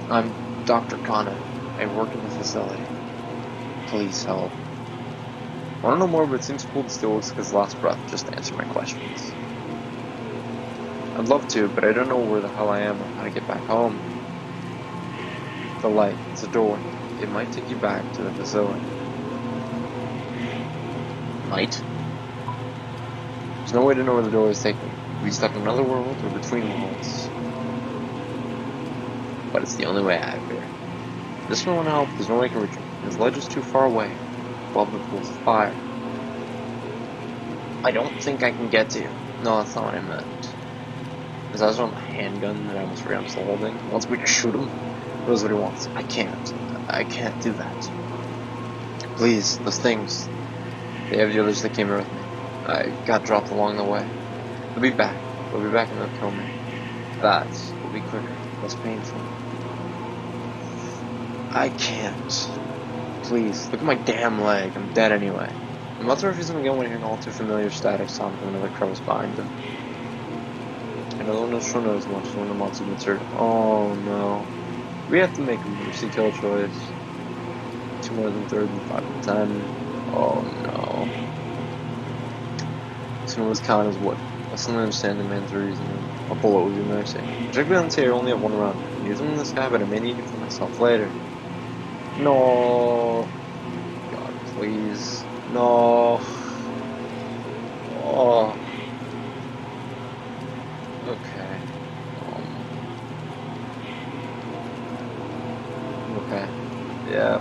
I'm Dr. Kana. I work in the facility. Please help. I want to know more, but it seems cool to still looks like his last breath just to answer my questions. I'd love to, but I don't know where the hell I am or how to get back home. The light, it's a door. It might take you back to the facility. might. There's no way to know where the door is taking me. We stuck in another world or between worlds. But it's the only way out of here. This one won't help. There's no way I can reach him. His ledge is too far away. Above the pools of fire. I don't think I can get to you. No, that's not what I meant. His eyes are on the handgun that I almost forgot I'm still holding. He wants me to shoot him. He knows what he wants. I can't. I can't do that. Please, those things. They have the others that came here with me. I got dropped along the way. They'll be back. They'll be back and they'll kill me. That will be quicker, less painful. I can't. Please, look at my damn leg. I'm dead anyway. I'm about to refuse him again when I hear an all too familiar static sound from another crevice behind him. And no one else sure knows much when the monster gets. Oh no. We have to make a mercy kill choice. 2 more than 3rd and 5 and 10. Oh no. This one was count as what? I suddenly understand the man's reasoning. A bullet would be mercy. Particularly on I only have 1 round. I'm using this guy, but I may need it for myself later. No. God, please. No. Oh. Okay. Okay. Yeah.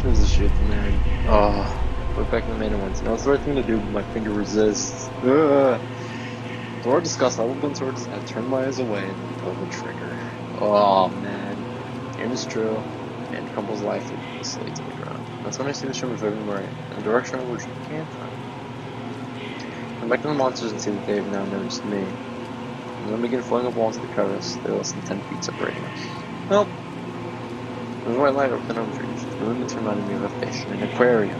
There's a shit, man. Oh. Put back in the main ones. No, it's the right thing to do, but my finger resists. Ugh. The word disgust, I will bend towards. I turned my eyes away and pulled the trigger. Oh man. Aim is true. And crumbles lifelessly to the ground. That's when I see the shimmer moving right in the direction of which we came from. Come back to the monsters and see that they have now noticed me. And then begin flying up walls of the crevice. They're less than 10 feet separating us. Well, there's a white light over the gnome trees. The lumens reminded me of a fish in an aquarium.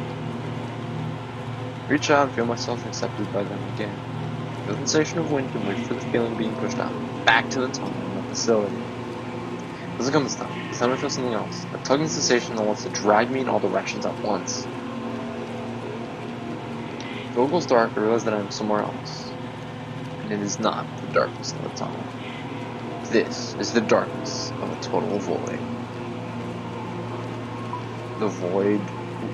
Reach out and feel myself accepted by them again. Feel the sensation of wind and wait for the feeling of being pushed out. Back to the tunnel in the facility. It doesn't come this time. This time I feel something else. A tugging sensation that wants to drag me in all directions at once. The world goes dark, I realize that I'm somewhere else. And it is not the darkness of the tunnel. This is the darkness of a total void. The void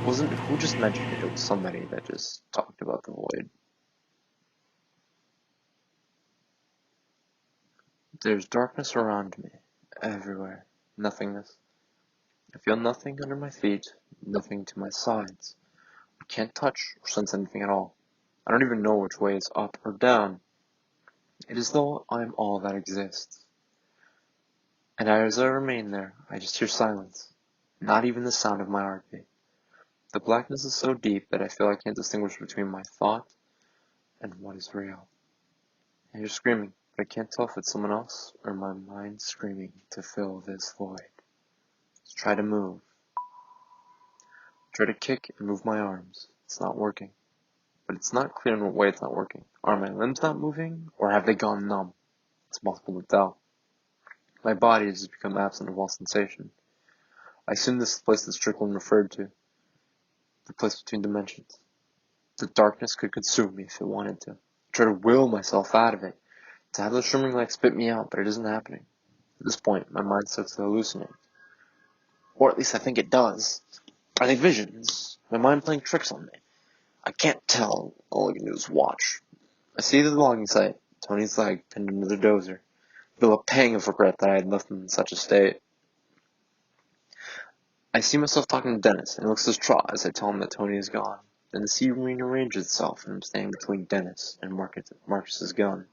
wasn't who just mentioned it? It was somebody that just talked about the void. There's darkness around me, everywhere, nothingness. I feel nothing under my feet, nothing to my sides. I can't touch or sense anything at all. I don't even know which way is up or down. It is though I am all that exists. And as I remain there, I just hear silence, not even the sound of my heartbeat. The blackness is so deep that I feel I can't distinguish between my thought and what is real. I hear screaming, but I can't tell if it's someone else or my mind screaming to fill this void. Try to move. Try to kick and move my arms. It's not working. But it's not clear in what way it's not working. Are my limbs not moving, or have they gone numb? It's impossible to tell. My body has become absent of all sensation. I assume this is the place that Strickland referred to. The place between dimensions. The darkness could consume me if it wanted to. I try to will myself out of it. To have the shimmering light spit me out, but it isn't happening. At this point, my mind starts to hallucinate. Or at least I think it does. Are they visions? My mind playing tricks on me? I can't tell. All I can do is watch. I see the longing sight. Tony's leg pinned under the dozer. I feel a pang of regret that I had left him in such a state. I see myself talking to Dennis, and he looks distraught as I tell him that Tony is gone. Then the scene rearranges itself, and I'm standing between Dennis and Marcus's gun.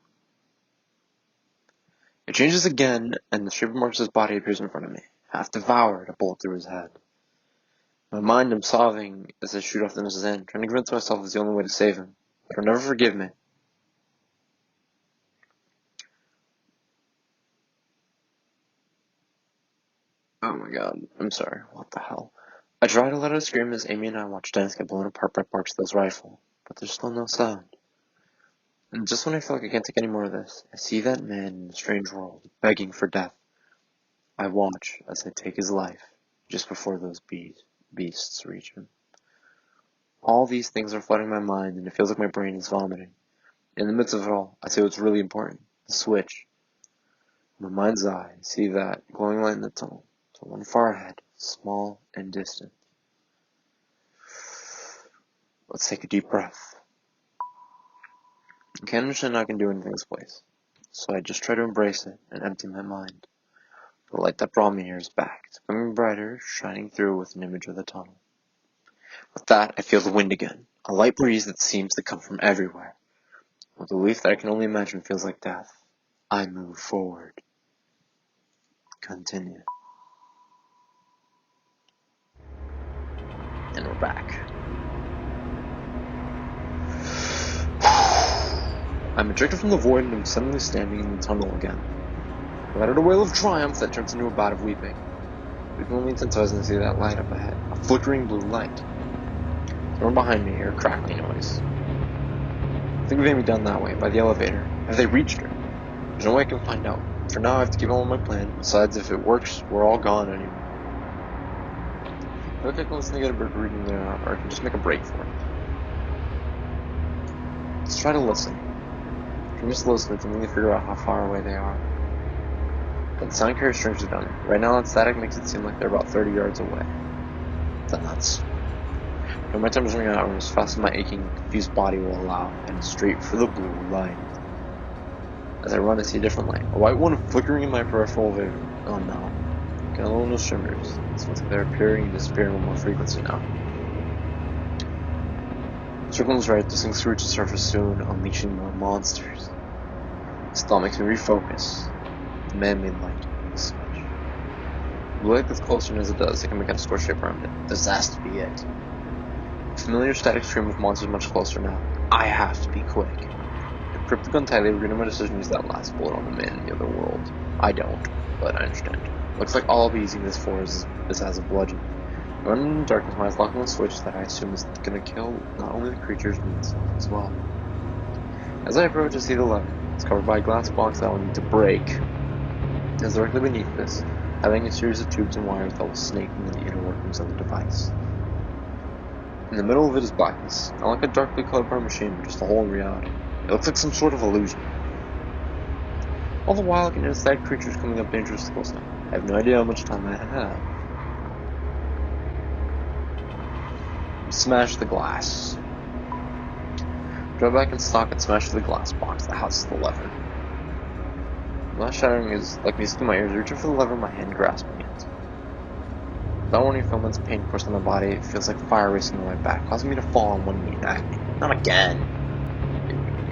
It changes again, and the shape of Marcus's body appears in front of me, half devoured, a bullet through his head. In my mind, I'm sobbing as I shoot off Dennis's hand, trying to convince myself it's the only way to save him. But he'll never forgive me. Oh my god, I'm sorry, what the hell? I try to let out a scream as Amy and I watch Dennis get blown apart by Marcus's rifle, but there's still no sound. And just when I feel like I can't take any more of this, I see that man in a strange world, begging for death. I watch as I take his life, just before those beasts reach him. All these things are flooding my mind, and it feels like my brain is vomiting. In the midst of it all, I see what's really important, the switch. In my mind's eye, I see that glowing light in the tunnel, to one far ahead, small and distant. Let's take a deep breath. I can't understand how I can do anything in this place, so I just try to embrace it and empty my mind. The light that brought me here is back. It's becoming brighter, shining through with an image of the tunnel. With that, I feel the wind again, a light breeze that seems to come from everywhere. With a leaf that I can only imagine feels like death, I move forward. Continue. And we're back. I'm ejected from the void and I'm suddenly standing in the tunnel again. I uttered a wail of triumph that turns into a bout of weeping. Weeping only intensifies when I see that light up ahead, a flickering blue light. Someone behind me, I hear a crackling noise. I think they've maybe done that way, by the elevator. Have they reached her? There's no way I can find out. For now, I have to keep on with my plan. Besides, if it works, we're all gone anyway. I think I can listen to get a bird reading there, or I can just make a break for it. Let's try to listen. If I'm just listening, I can only figure out how far away they are. But the sound carries strangely done. Right now, that static makes it seem like they're about 30 yards away. Then nuts. But my time is running out, and as fast as my aching, confused body will allow, and straight for the blue light. As I run, I see a different light, a white one flickering in my peripheral vision. Oh no. Got a little no shimmers. It feels like they're appearing and disappearing with more frequency now. Strickland's right, this thing's reach the surface soon, unleashing more monsters. This thought makes me refocus. The man-made light. The switch. The light gets closer, and as it does, it can make a square shape around it. This has to be it. A familiar static stream of monsters much closer now. I have to be quick. I grip the gun tightly, regretting my decision to use that last bullet on the man in the other world. I don't, but I understand. Looks like all I'll be using this for is as a bludgeon. I run in the darkness, my eyes locked on the switch that I assume is going to kill not only the creatures, but myself as well. As I approach, I see the lever. It's covered by a glass box that I will need to break. It is directly beneath this, having a series of tubes and wires that will snake into the inner workings of the device. In the middle of it is blackness, not like a darkly colored part machine, but just a hole in reality. It looks like some sort of illusion. All the while, I can notice that creatures coming up dangerously close now. I have no idea how much time I have. Smash the glass. Drop back in stock and smash the glass box that houses the lever. The glass shattering is like music in my ears, reaching for the lever, my hand grasping it. Without warning, filaments pain coursing my body, it feels like fire racing on my back, causing me to fall on one knee in agony. Not again!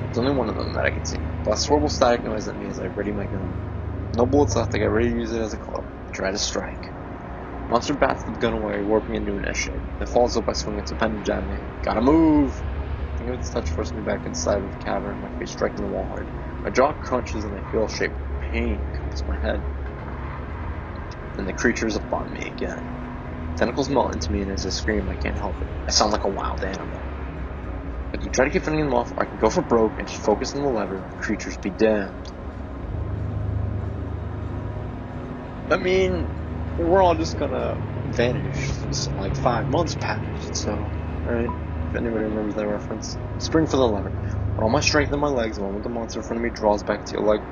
There's only one of them that I can see. Blasts horrible static noise at me as I ready my gun. No bullets left, I get ready to use it as a club. I try to strike. Monster bats the gun away, warping into an S shape. It falls up by swinging its appendage at me. Gotta move! I think of its touch forcing me back inside of the cavern, my face striking the wall hard. My jaw crunches and I feel a shape of pain encompass my head. Then the creature is upon me again. Tentacles melt into me, and as I scream, I can't help it. I sound like a wild animal. I can try to keep fending them off, or I can go for broke and just focus on the lever. Creatures be damned. I mean, we're all just gonna vanish. It's like 5 months passed, so, alright, if anybody remembers that reference. Spring for the lever. With all my strength in my legs, the moment the monster in front of me draws back its like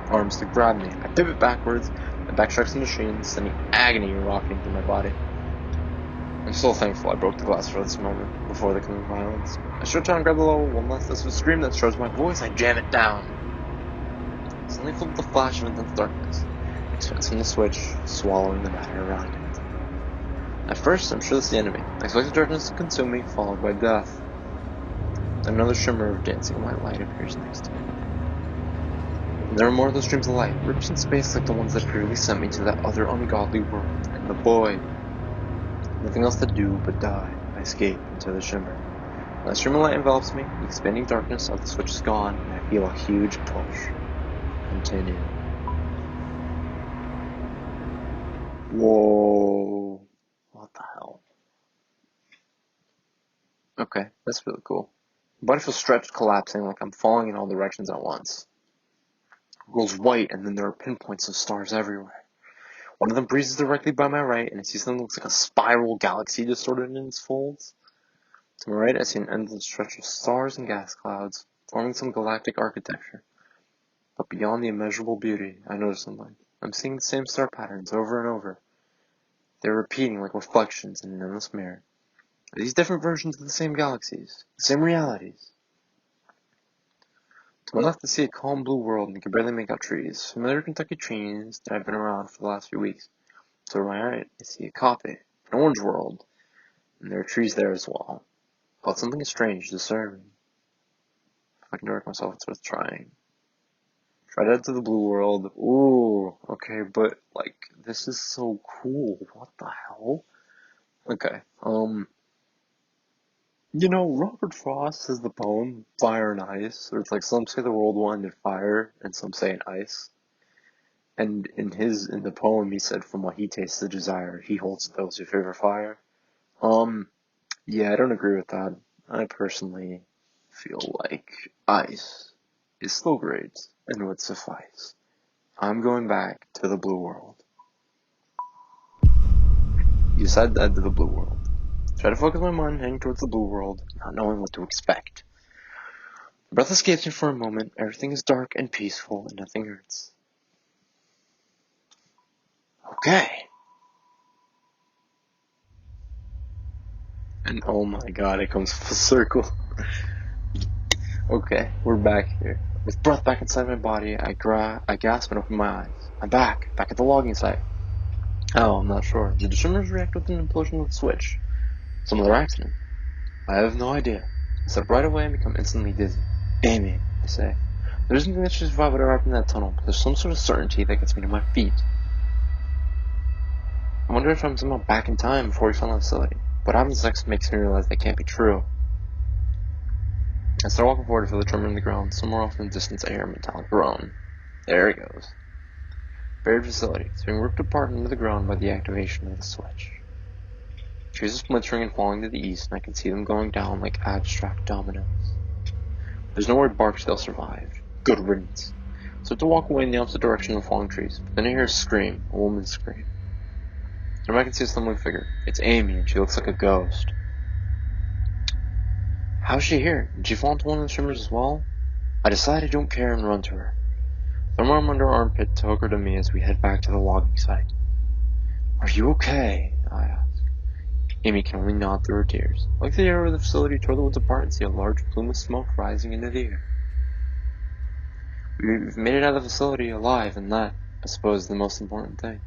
arms to grab me, I pivot backwards, my back strikes the machine, sending agony rocketing through my body. I'm so thankful I broke the glass for this moment, before the coming violence. I stretch out and grab the level, one last desperate scream that stirs my voice, I jam it down. Suddenly filled with a flash of intense darkness. I expands from the switch, swallowing the matter around it. At first, I'm sure it's the enemy. I expect the darkness to consume me, followed by death. Then another shimmer of dancing white light appears next to me. And there are more of those streams of light, rips in space like the ones that previously sent me to that other ungodly world, and the void. Nothing else to do but die. I escape into the shimmer. When the stream of light envelops me, the expanding darkness of the switch is gone, and I feel a huge push. Continue. Whoa. What the hell? Okay, that's really cool. My body feels stretched, collapsing, like I'm falling in all directions at once. It goes white, and then there are pinpoints of stars everywhere. One of them breezes directly by my right, and I see something that looks like a spiral galaxy distorted in its folds. To my right, I see an endless stretch of stars and gas clouds, forming some galactic architecture. But beyond the immeasurable beauty, I notice something. I'm seeing the same star patterns over and over. They're repeating like reflections in an endless mirror. Are these different versions of the same galaxies? The same realities? To my left, I see a calm blue world and can barely make out trees. Familiar Kentucky trees that have been around for the last few weeks. To my right, I see a copy, an orange world, and there are trees there as well. But something is strange, disturbing. If I can direct myself, it's worth trying. Try to head to the blue world. Ooh, okay, but, like, this is so cool. What the hell? Okay, Robert Frost has the poem Fire and Ice, or it's like some say the world will end in fire, and some say in ice. And in the poem, he said, from what he tastes the desire, he holds those who favor fire. Yeah, I don't agree with that. I personally feel like ice is still great and would suffice. I'm going back to the blue world. You decided to head to the blue world. Try to focus my mind heading towards the blue world, not knowing what to expect. The breath escapes me for a moment, everything is dark and peaceful, and nothing hurts. Okay. And oh my god, it comes full circle. Okay, we're back here. With breath back inside my body, I gasp and open my eyes. I'm back at the logging site. How? I'm not sure. Did the shimmers react with an implosion of the switch? Some other accident? I have no idea. I step right away and become instantly dizzy. Amy, I say. There isn't anything that should survive whatever happened in that tunnel, but there's some sort of certainty that gets me to my feet. I wonder if I'm somehow back in time before we found the facility. What happens next makes me realize that can't be true. I start walking forward to feel the tremor in the ground. Somewhere off in the distance, I hear a metallic groan. There it goes. Buried facility. It's being ripped apart into the ground by the activation of the switch. Trees are splintering and falling to the east, and I can see them going down like abstract dominoes. There's nowhere barks they'll survive. Good riddance. So I have to walk away in the opposite direction of the falling trees. But then I hear a scream, a woman's scream. Then I can see a stumbling figure. It's Amy, and she looks like a ghost. How's she here? Did she fall into one of the shimmers as well? I decide I don't care and run to her. Throw my arm under her armpit to hook her to me as we head back to the logging site. Are you okay? I ask. Amy can only nod through her tears. I look at the area of the facility toward the woods apart and see a large plume of smoke rising into the air. We've made it out of the facility alive, and that, I suppose, is the most important thing.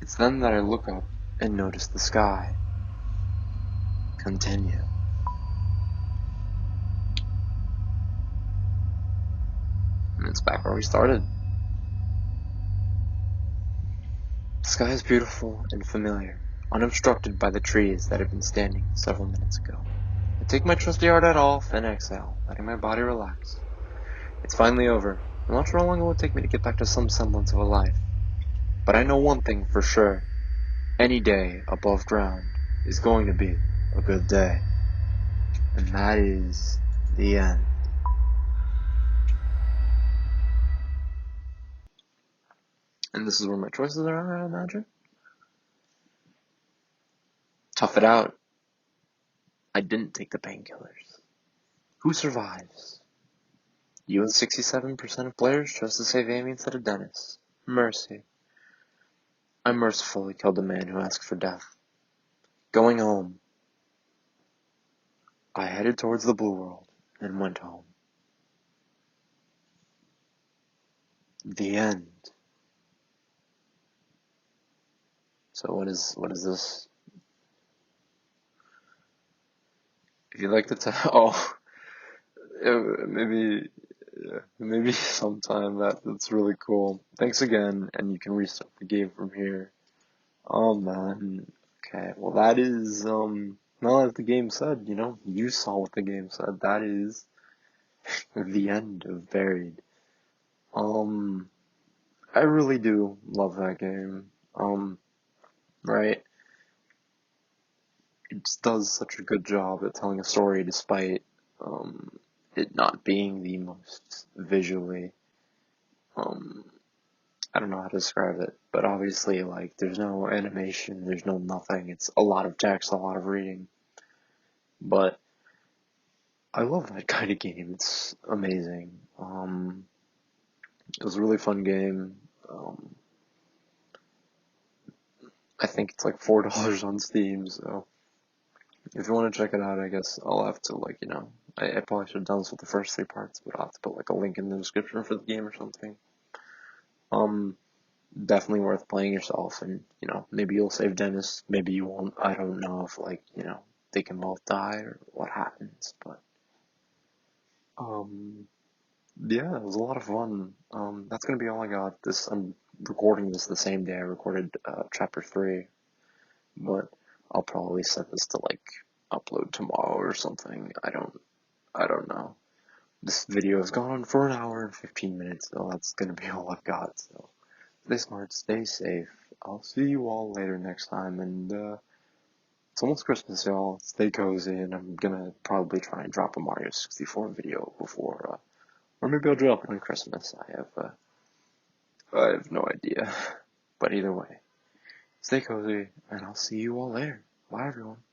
It's then that I look up and notice the sky. Continue. And it's back where we started. The sky is beautiful and familiar, unobstructed by the trees that had been standing several minutes ago. I take my trusty hard hat off and exhale, letting my body relax. It's finally over. I'm not sure how long it will take me to get back to some semblance of a life. But I know one thing for sure. Any day above ground is going to be a good day. And that is the end. And this is where my choices are, I imagine. Tough it out. I didn't take the painkillers. Who survives? You and 67% of players chose to save Amy instead of Dennis. Mercy. I mercifully killed the man who asked for death. Going home, I headed towards the blue world and went home. The end. So what is this? If you'd like to tell, maybe sometime that's really cool. Thanks again, and you can restart the game from here. Oh man. Okay, well that is, now that the game said, you saw what the game said, that is the end of Buried. I really do love that game. Right? It just does such a good job at telling a story despite, it not being the most visually, I don't know how to describe it, but obviously, like, there's no animation, there's no nothing, it's a lot of text, a lot of reading, but I love that kind of game, it's amazing. It was a really fun game. I think it's like $4 on Steam, so if you want to check it out, I guess I'll have to, like, I probably should have done this with the first 3 parts, but I'll have to put, like, a link in the description for the game or something. Definitely worth playing yourself, and, maybe you'll save Dennis, maybe you won't. I don't know if, like, they can both die or what happens, but, yeah, it was a lot of fun. That's gonna be all I got. I'm recording this the same day I recorded, chapter 3, but I'll probably set this to, like, upload tomorrow or something. I don't know. This video has gone on for an hour and 15 minutes, so that's gonna be all I've got, so stay smart, stay safe. I'll see you all later next time, and, it's almost Christmas, y'all. Stay cozy, and I'm gonna probably try and drop a Mario 64 video before, or maybe I'll drop it on Christmas. I have no idea. But either way, stay cozy, and I'll see you all later. Bye, everyone.